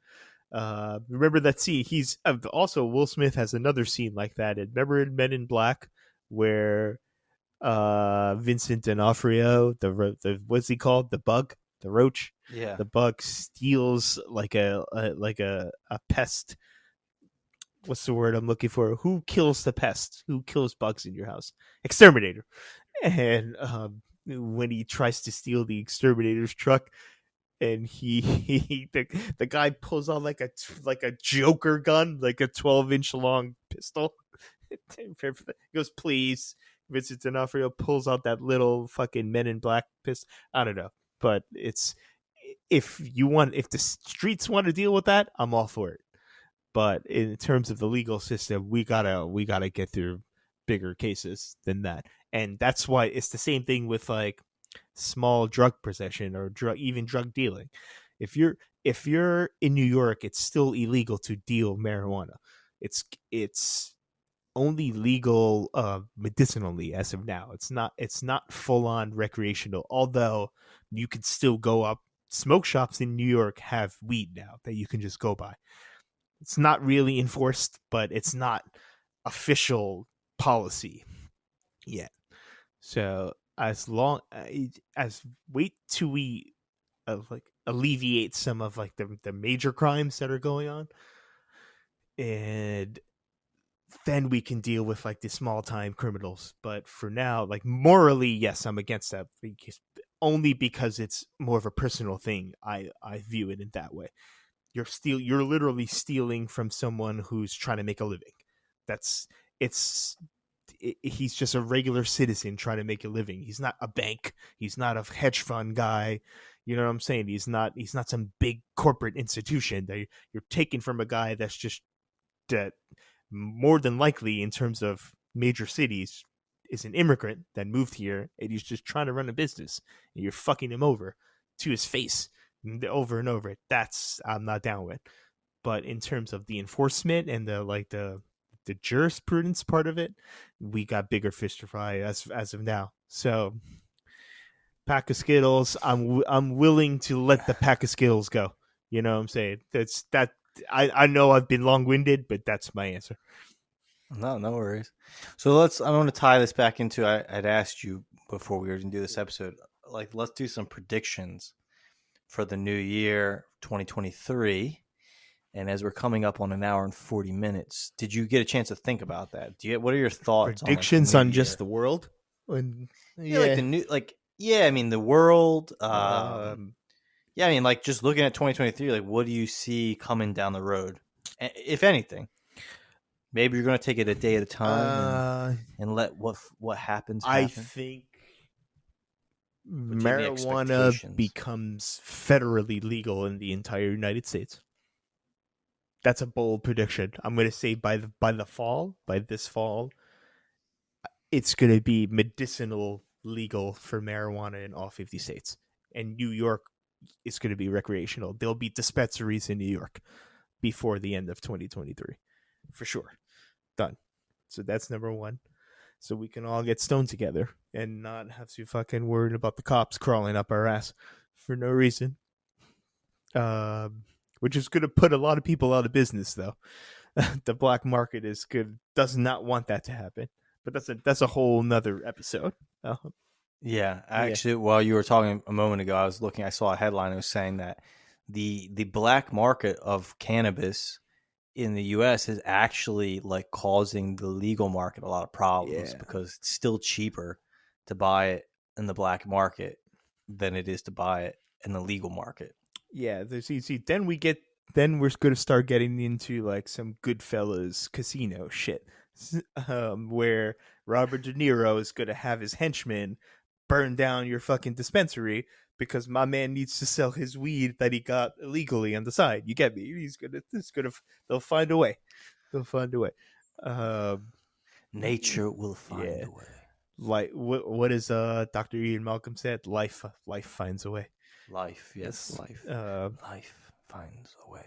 Remember that scene? He's also Will Smith has another scene like that. And remember in Men in Black where Vincent D'Onofrio, the what's he called? The bug, the roach. Yeah. The bug steals like a pest. What's the word I'm looking for? Who kills the pest? Who kills bugs in your house? Exterminator. And when he tries to steal the exterminator's truck, and the guy pulls out like a Joker gun, like a 12-inch long pistol. He goes, please. Vincent D'Onofrio pulls out that little fucking Men in Black pistol. I don't know, but it's if the streets want to deal with that, I'm all for it. But in terms of the legal system, we gotta get through bigger cases than that, and that's why it's the same thing with like small drug possession or even drug dealing. If you're in New York, it's still illegal to deal marijuana. It's only legal medicinally as of now. It's not full on recreational. Although you can still go up. Smoke shops in New York have weed now that you can just go buy. it's not really enforced, but it's not official policy yet. So as long as wait till we like alleviate some of like the major crimes that are going on, and then we can deal with like the small time criminals. But for now, like morally, yes, I'm against that, because, only because it's more of a personal thing. I view it in that way. You're literally stealing from someone who's trying to make a living. That's it's he's just a regular citizen trying to make a living. He's not a bank. He's not a hedge fund guy. You know what I'm saying? He's not some big corporate institution that you're taking from a guy that's just that more than likely in terms of major cities is an immigrant that moved here and he's just trying to run a business, and you're fucking him over to his face over and over. That's I'm not down with. But in terms of the enforcement and the jurisprudence part of it, we got bigger fish to fry as of now. So pack of Skittles, I'm willing to let the pack of Skittles go. You know what I'm saying? That's that. I know I've been long winded, but that's my answer. No worries. So I want to tie this back into, I'd asked you before we were going to do this episode, like, let's do some predictions for the new year, 2023. And as we're coming up on an hour and 40 minutes, did you get a chance to think about that? What are your thoughts predictions on, like, on just the world? Yeah, like the new, I mean, the world. Yeah, I mean, like, just looking at 2023, like, what do you see coming down the road, if anything? Maybe you're going to take it a day at a time and let what happens happen. I think marijuana becomes federally legal in the entire United States. That's a bold prediction. I'm going to say by this fall, it's going to be medicinal legal for marijuana in all 50 states. And New York is going to be recreational. There'll be dispensaries in New York before the end of 2023. For sure. Done. So that's number one. So we can all get stoned together and not have to fucking worry about the cops crawling up our ass for no reason. Which is going to put a lot of people out of business, though. The black market does not want that to happen. But that's a whole nother episode. Yeah, actually, while you were talking a moment ago, I saw a headline that was saying that the black market of cannabis in the U.S. is actually like causing the legal market a lot of problems, because it's still cheaper to buy it in the black market than it is to buy it in the legal market. Yeah, then we're going to start getting into like some Goodfellas casino shit, where Robert De Niro is going to have his henchmen burn down your fucking dispensary because my man needs to sell his weed that he got illegally on the side. You get me? They'll find a way. Nature will find a way. Like what is Dr. Ian Malcolm said? Life finds a way. Life, yes, life. Life finds a way.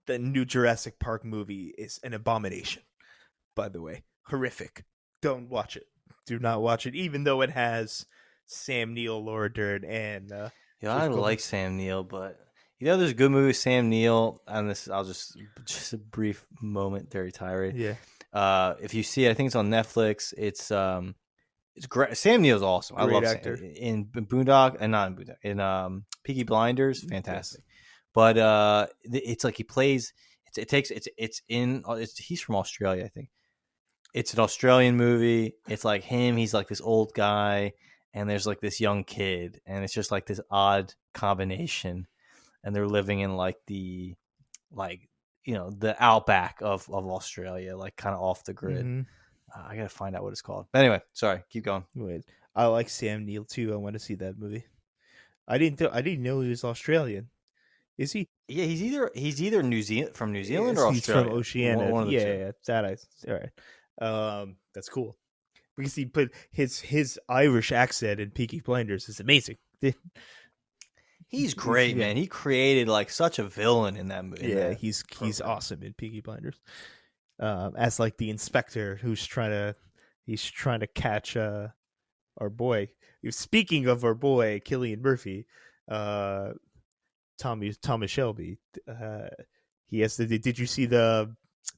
The new Jurassic Park movie is an abomination, by the way. Horrific. Don't watch it. Do not watch it, even though it has Sam Neill, Laura Dern, and I like Sam Neill, but there's a good movie with Sam Neill, and this I'll just a brief momentary tirade. Yeah. If you see it, I think it's on Netflix. It's great. Sam Neill's awesome. I love actor. In Boondock, and not in Boondock, in Peaky Blinders, fantastic. Yes. But it's like he plays. He's from Australia, I think. It's an Australian movie. It's like him. He's like this old guy, and there's like this young kid, and it's just like this odd combination. And they're living in like the outback of Australia, like kind of off the grid. Mm-hmm. I gotta find out what it's called. But anyway, sorry, keep going. Wait, I like Sam Neill too. I want to see that movie. I didn't know he was Australian. Is he? Yeah, he's either New Zealand or Australia. He's from Oceania. One of the two. That all right. That's cool. Because he put his Irish accent in Peaky Blinders is amazing. He's great, man. He created like such a villain in that movie. He's awesome in Peaky Blinders. As like the inspector who's trying to catch our boy. Speaking of our boy Cillian Murphy, Thomas Shelby, He has the. Did you see the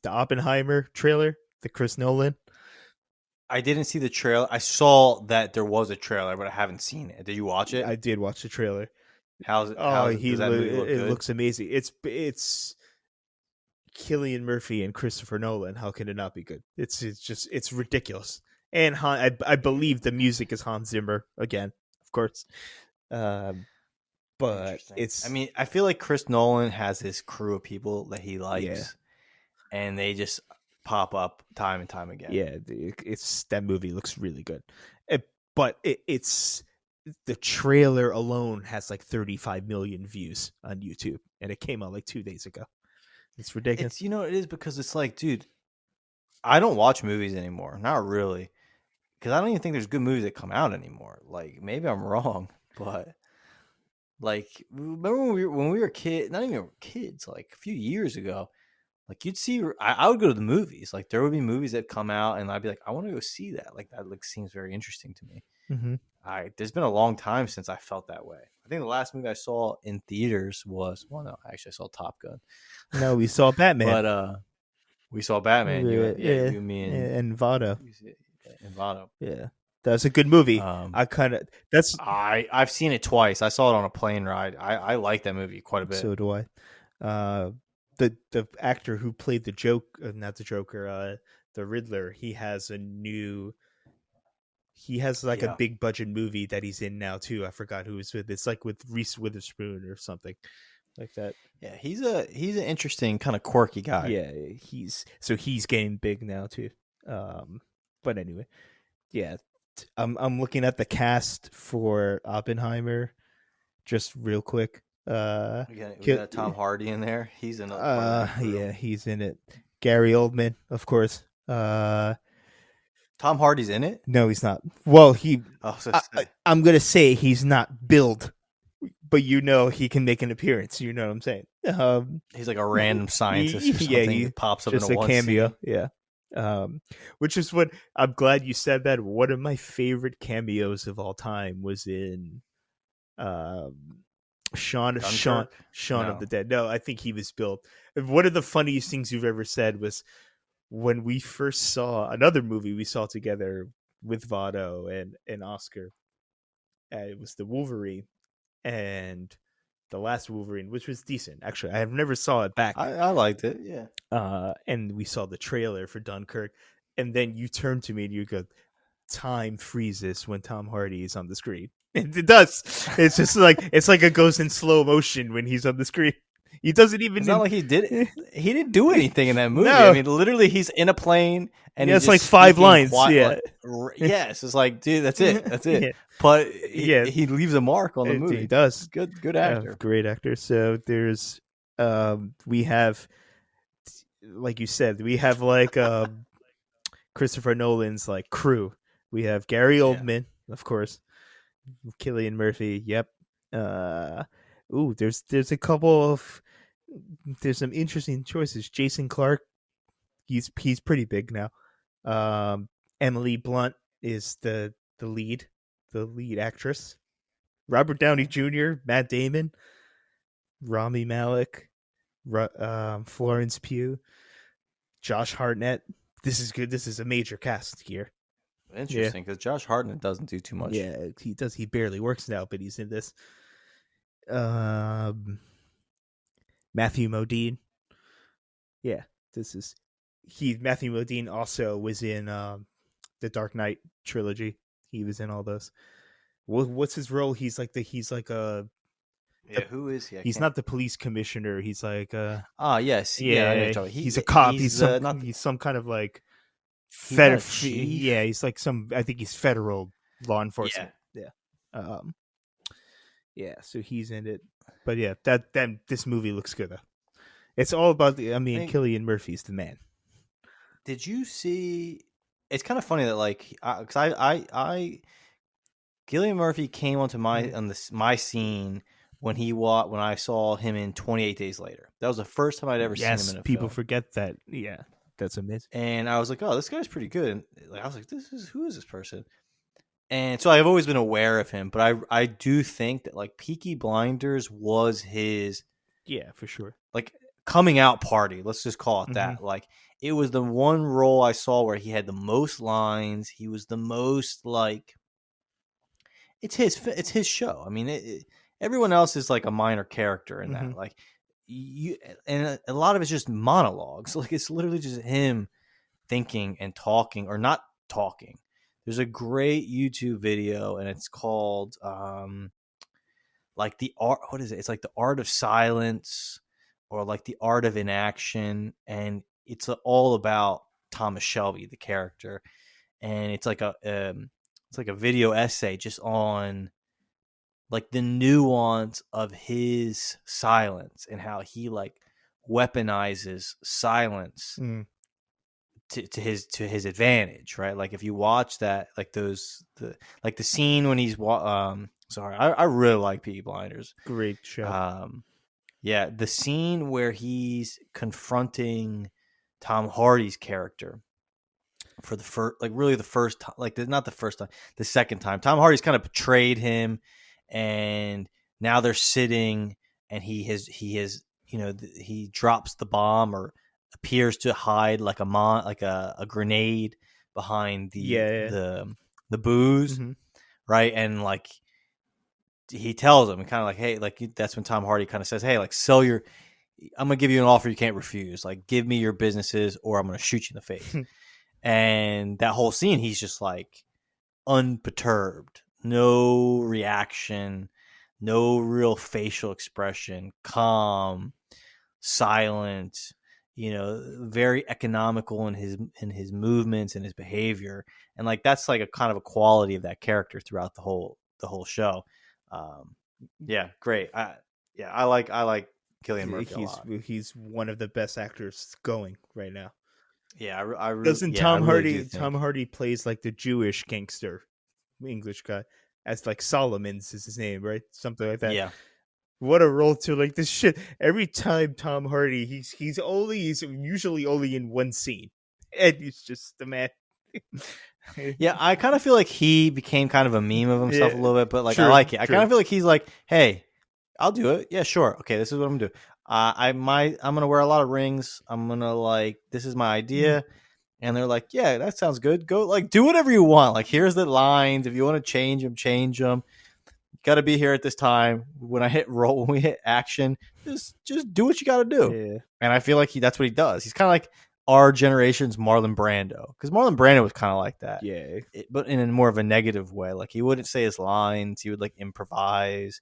Oppenheimer trailer? The Chris Nolan. I didn't see the trailer. I saw that there was a trailer, but I haven't seen it. Did you watch it? I did watch the trailer. How's it? Oh, Does that movie look it good? looks amazing. It's Cillian Murphy and Christopher Nolan. How can it not be good? It's ridiculous. And I believe the music is Hans Zimmer again, of course. But Interesting. I mean, I feel like Chris Nolan has his crew of people that he likes, and they just pop up time and time again. Yeah, it's that movie looks really good. But it's the trailer alone has like 35 million views on YouTube, and it came out like 2 days ago. It's ridiculous. It is because it's like, dude, I don't watch movies anymore. Not really. Because I don't even think there's good movies that come out anymore. Like, maybe I'm wrong, but like, remember when we were kids, not even kids, like a few years ago, like you'd see, I would go to the movies. Like there would be movies that come out and I'd be like, I want to go see that. Like that like seems very interesting to me. Mm-hmm. There's been a long time since I felt that way. I think the last movie I saw in theaters was, well, no, actually I saw Top Gun. No, we saw Batman. But we saw Batman. You, me, and Vado. And Vado. Yeah, that's a good movie. I've seen it twice. I saw it on a plane ride. I like that movie quite a bit. So do I. The actor who played the not the Joker, the Riddler, he has a big budget movie that he's in now too. I forgot who it's with. It's like with Reese Witherspoon or something like that. Yeah, he's an interesting kind of quirky guy. Yeah, he's getting big now too. But anyway, yeah, I'm looking at the cast for Oppenheimer, just real quick. We got Tom Hardy in there. He's in. He's in it. Gary Oldman, of course. Tom Hardy's in it. No, he's not. Well, I'm gonna say he's not billed, but he can make an appearance. You know what I'm saying? He's like a random scientist. Or something he pops up just in a cameo. Scene. Yeah. Which is what I'm glad you said that. One of my favorite cameos of all time was in Shaun of the Dead. No, I think he was billed. One of the funniest things you've ever said was when we first saw another movie we saw together with Vado and Oscar. It was the Wolverine and the last Wolverine, which was decent. Actually, I have never saw it back. I liked it, yeah. And we saw the trailer for Dunkirk, and then you turn to me and you go, "Time freezes when Tom Hardy is on the screen." And it does. It's just like it goes in slow motion when he's on the screen. He doesn't even. It's not like he did it. He didn't do anything in that movie. No. I mean, literally, he's in a plane and it's like 5 lines. Quiet, yes, it's like, dude, that's it. Yeah. But he leaves a mark on the movie. He does. Good actor. Great actor. So there's we have, like you said, we have like Christopher Nolan's like crew. We have Gary Oldman, of course, Cillian Murphy. Yep. There's a couple of there's some interesting choices. Jason Clarke, he's pretty big now. Emily Blunt is the lead actress. Robert Downey Jr., Matt Damon, Rami Malek, Florence Pugh, Josh Hartnett. This is good. This is a major cast here. Interesting, because Josh Hartnett doesn't do too much. Yeah, he does. He barely works now, but he's in this. Matthew Modine. Yeah, Matthew Modine also was in the Dark Knight trilogy. He was in all those. What's his role? Who is he? He's not the police commissioner. He's like yes. He's a cop. He's some kind of like federal. Yeah, he's like I think he's federal law enforcement. Yeah. So he's in it. But yeah, this movie looks good though. It's all about Cillian Murphy's the man. Did you see? It's kind of funny that like, because I Cillian Murphy came onto my scene when I saw him in 28 Days Later. That was the first time I'd ever seen him in a people film. Forget that. Yeah, that's amazing. And I was like, oh, this guy's pretty good. And I was like, who is this person? And so I've always been aware of him, but I do think that like Peaky Blinders was his. Yeah, for sure. Like coming out party. Let's just call it that. Like, it was the one role I saw where he had the most lines. He was the most like, it's his show. I mean, everyone else is like a minor character in that. Like, and a lot of it's just monologues. Like, it's literally just him thinking and talking, or not talking. There's a great YouTube video, and it's called like the art. What is it? It's like the art of silence, or like the art of inaction, and it's all about Thomas Shelby, the character, and it's like a video essay just on like the nuance of his silence and how he like weaponizes silence to his advantage, right? Like, if you watch that, like the scene when he's sorry, I really like Peaky Blinders. Great show. Yeah, the scene where he's confronting Tom Hardy's character for the first, like really the first time, like not the first time, the second time. Tom Hardy's kind of betrayed him, and now they're sitting, and he has he drops the bomb, or appears to hide like a grenade behind the booze, right? And like, he tells him, kind of like, hey, like, that's when Tom Hardy kind of says, hey, like, I'm gonna give you an offer you can't refuse. Like, give me your businesses, or I'm gonna shoot you in the face. And that whole scene, he's just like unperturbed, no reaction, no real facial expression, calm, silent, very economical in his movements and his behavior. And like, that's like a kind of a quality of that character throughout the whole show. Yeah, great. I like Cillian Murphy a lot. He's one of the best actors going right now. Yeah, I really doesn't Tom Hardy. Tom Hardy plays like the Jewish gangster, English guy, as like Solomon's is his name, right? Something like that. Yeah. What a role to like this shit. Every time Tom Hardy, he's usually only in one scene, and he's just the man. Yeah, I kind of feel like he became kind of a meme of himself a little bit, but like, I like it. I kind of feel like he's like, hey, I'll do it. Yeah, sure. Okay, this is what I'm gonna do. I'm gonna wear a lot of rings. I'm gonna like, this is my idea. And they're like, yeah, that sounds good. Go, like, do whatever you want. Like, here's the lines. If you want to change them, change them. You got to be here at this time. When we hit action, just do what you got to do. Yeah. And I feel like that's what he does. He's kind of like our generation's Marlon Brando, because Marlon Brando was kind of like that. Yeah. But in a more of a negative way. Like, he wouldn't say his lines. He would like improvise.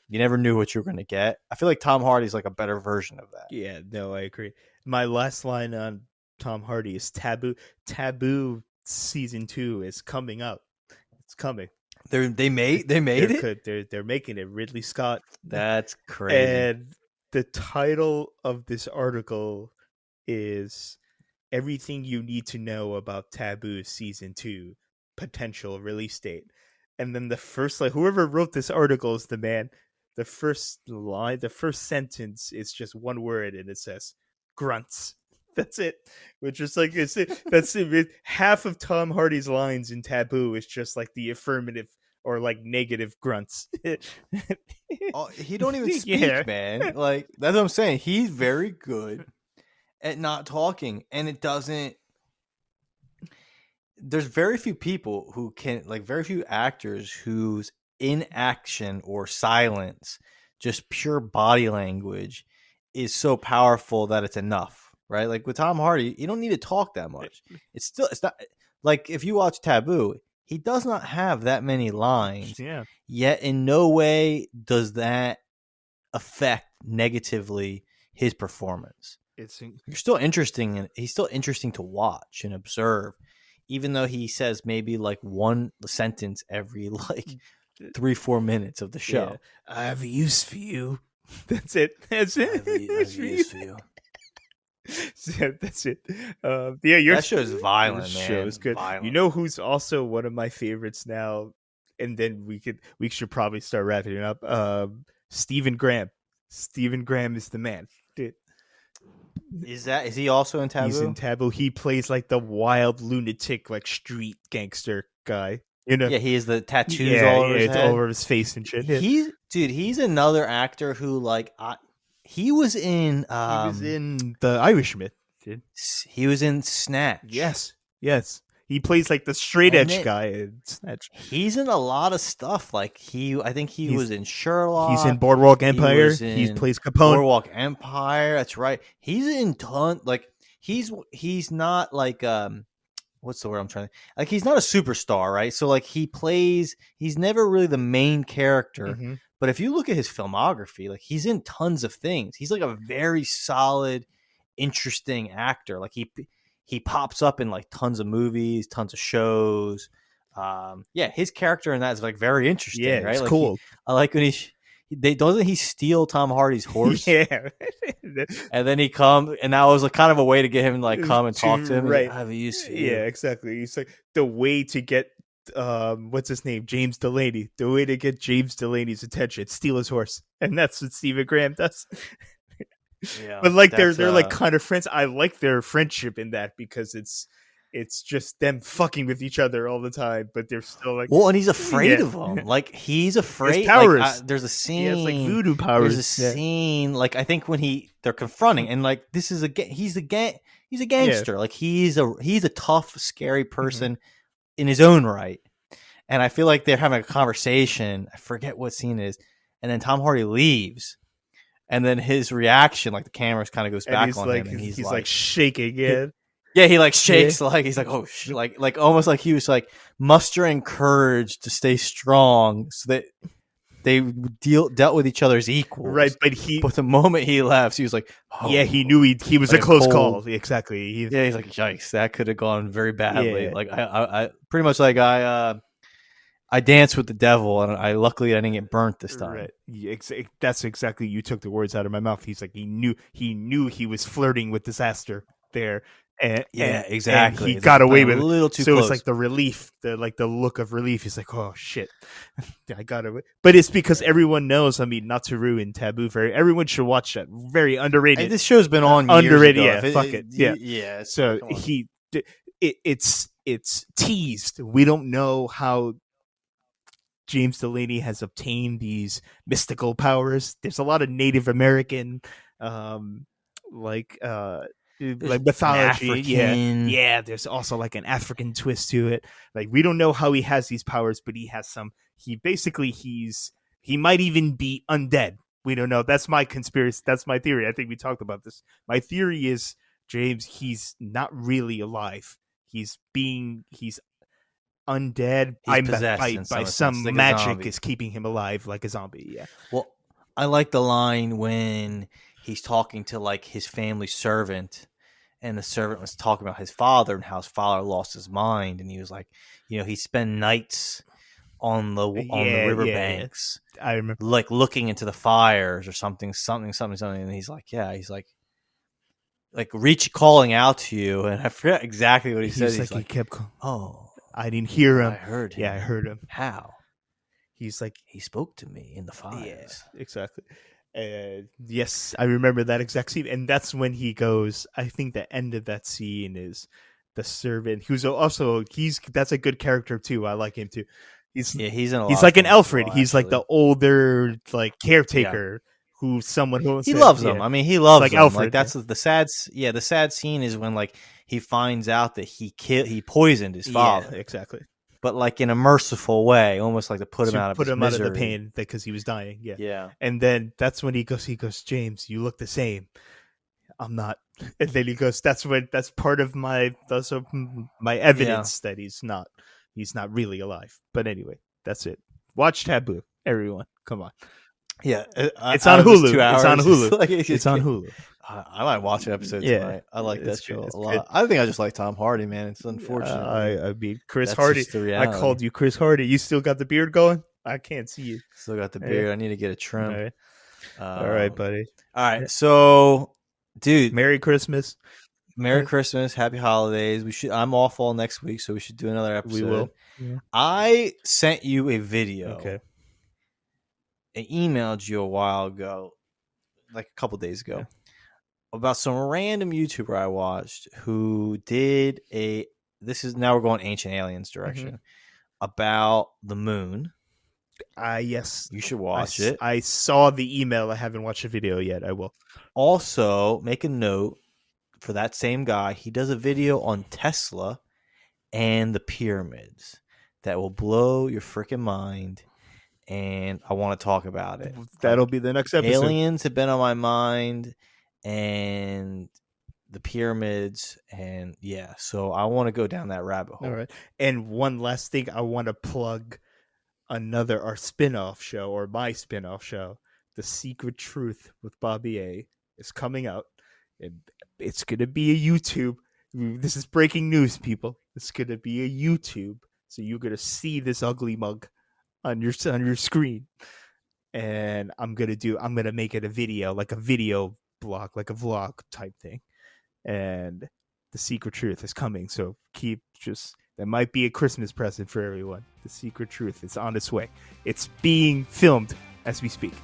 You never knew what you were going to get. I feel like Tom Hardy's like a better version of that. Yeah, no, I agree. My last line on Tom Hardy is Taboo. Taboo season 2 is coming up. It's coming. They made it. They're making it. Ridley Scott. That's crazy. And the title of this article is "Everything You Need to Know About Taboo Season 2 Potential Release Date." And then the first, like, whoever wrote this article is the man. The first line, the first sentence is just one word, and it says grunts. That's it. Which is like, that's it. Half of Tom Hardy's lines in Taboo is just like the affirmative or like negative grunts. He don't even speak, man. Like, that's what I'm saying. He's very good at not talking, and it doesn't. There's very few people who can, like, very few actors whose inaction or silence, just pure body language, is so powerful that it's enough, right? Like with Tom Hardy, you don't need to talk that much. It's not like, if you watch Taboo, he does not have that many lines. Yeah. Yet in no way does that affect negatively his performance. He's still interesting to watch and observe, even though he says maybe like one sentence every like 3-4 minutes of the show. Yeah. I have a use for you. That's it. That's it. I have a use for you. Yeah, that's it. That show is violent, man. Show is good. Violent. You know who's also one of my favorites now, and then we should probably start wrapping it up. Stephen Graham. Stephen Graham is the man. Dude. Is he also in Taboo? He's in Taboo. He plays like the wild lunatic, like street gangster guy. You know? Yeah, he has the tattoos all over his head. All over his face and shit. Yeah. He's another actor who, like, He was in The Irishman. Dude. he was in Snatch. Yes. He plays like the straight And edge then guy in Snatch. he's in a lot of stuff. Like I think he was in Sherlock. He's in Boardwalk Empire. Was He in plays Capone. Boardwalk Empire. That's right. He's in he's not like what's the word I'm trying to like he's not a superstar, right? So like he's never really the main character. Mm-hmm. But if you look at his filmography, like he's in tons of things. He's like a very solid, interesting actor. Like he pops up in like tons of movies, tons of shows. His character in that is like very interesting. Yeah, right? It's like cool. I like when doesn't he steal Tom Hardy's horse? Yeah. And then he come, and that was like kind of a way to get him to like come and talk to him. Right. I have a use for you. Yeah, exactly. It's like the way to get what's his name? James Delaney. The way to get James Delaney's attention, steal his horse. And that's what Stephen Graham does. Yeah. But like they're like kind of friends. I like their friendship in that because it's just them fucking with each other all the time, but they're still like and he's afraid of them. Like he's afraid. Powers. Like, there's a scene. He has like voodoo powers. There's a scene. Like I think when they're confronting, and like this is he's a gangster. Yeah. Like he's a tough, scary person in his own right. And I feel like they're having a conversation. I forget what scene it is, and then Tom Hardy leaves. And then his reaction, like the camera kind of goes back on him, and he's like shaking. Yeah, he like shakes, like he's like, oh, like almost like he was like mustering courage to stay strong, so that they dealt with each other as equals. Right, but the moment he left, he was like, oh, yeah, he knew he was like a close call. Exactly. He's like, yikes, that could have gone very badly. Yeah. Like I pretty much like I danced with the devil, and I luckily I didn't get burnt this time. Right. Yeah, that's exactly, you took the words out of my mouth. He's like, he knew he was flirting with disaster there. And exactly. And he got away with it. A little too so close. It's like the relief, the look of relief. He's like, oh shit, I got away. But it's because everyone knows. I mean, not to ruin Taboo, everyone should watch that. Very underrated. This show's been on underrated. Years ago. Yeah, fuck it. Yeah, yeah. So it's teased. We don't know how James Delaney has obtained these mystical powers. There's a lot of Native American, like mythology. Yeah. There's also like an African twist to it. Like we don't know how he has these powers, but he has some. He might even be undead. We don't know. That's my conspiracy. That's my theory. I think we talked about this. My theory is James. He's not really alive. He's undead by some like magic is keeping him alive like a zombie. Yeah. Well, I like the line when he's talking to like his family servant, and the servant was talking about his father and how his father lost his mind, and he was like, he spent nights on the riverbanks. Yeah. I remember, like looking into the fires or something, and he's like, calling out to you, and I forget exactly what he said. He's like, he kept, I didn't hear him. I heard him. Yeah, I heard him. How? He's like, he spoke to me in the fires. Yeah, exactly. Yes, I remember that exact scene, and that's when he goes. I think the end of that scene is the servant, who's also that's a good character too. I like him too. He's like an Alfred. He's like the older like caretaker. Who's someone who he loves them. I mean, he loves like them. Alfred. Like that's the sad. Yeah, the sad scene is when like he finds out that he poisoned his father. Yeah, exactly. But like in a merciful way, almost like to put him out of the pain because he was dying. Yeah, yeah. And then that's when he goes, James, you look the same. I'm not. And then he goes, that's part of my evidence that he's not really alive. But anyway, that's it. Watch Taboo, everyone. Come on. Yeah, it's on Hulu. It's on Hulu. It's on Hulu. I might watch an episode tonight. I like that show a lot. Good. I think I just like Tom Hardy, man. It's unfortunate. I mean, Chris Hardy. I called you Chris Hardy. You still got the beard going? I can't see you. Still got the beard. I need to get a trim. All right, all right, buddy. All right, so, dude, Merry Christmas. Merry Christmas. Happy holidays. I'm off all next week, so we should do another episode. We will. Yeah. I sent you a video. Okay. I emailed you a while ago, like a couple days ago, about some random YouTuber I watched who did now we're going Ancient Aliens direction, about the moon. Yes. You should watch it. I saw the email. I haven't watched the video yet. I will. Also, make a note for that same guy. He does a video on Tesla and the pyramids that will blow your freaking mind. And I want to talk about it. That'll be the next episode. Aliens have been on my mind, and the pyramids, and yeah. So I want to go down that rabbit hole. All right. And one last thing, I want to plug our spin-off show, or my spin-off show, The Secret Truth with Bobby A, is coming out. And it's going to be a YouTube. This is breaking news, people. It's going to be a YouTube. So you're going to see this ugly mug on your screen. And I'm going to make it a video, like a video blog, like a vlog type thing. And The Secret Truth is coming. So that might be a Christmas present for everyone. The Secret Truth is on its way. It's being filmed as we speak.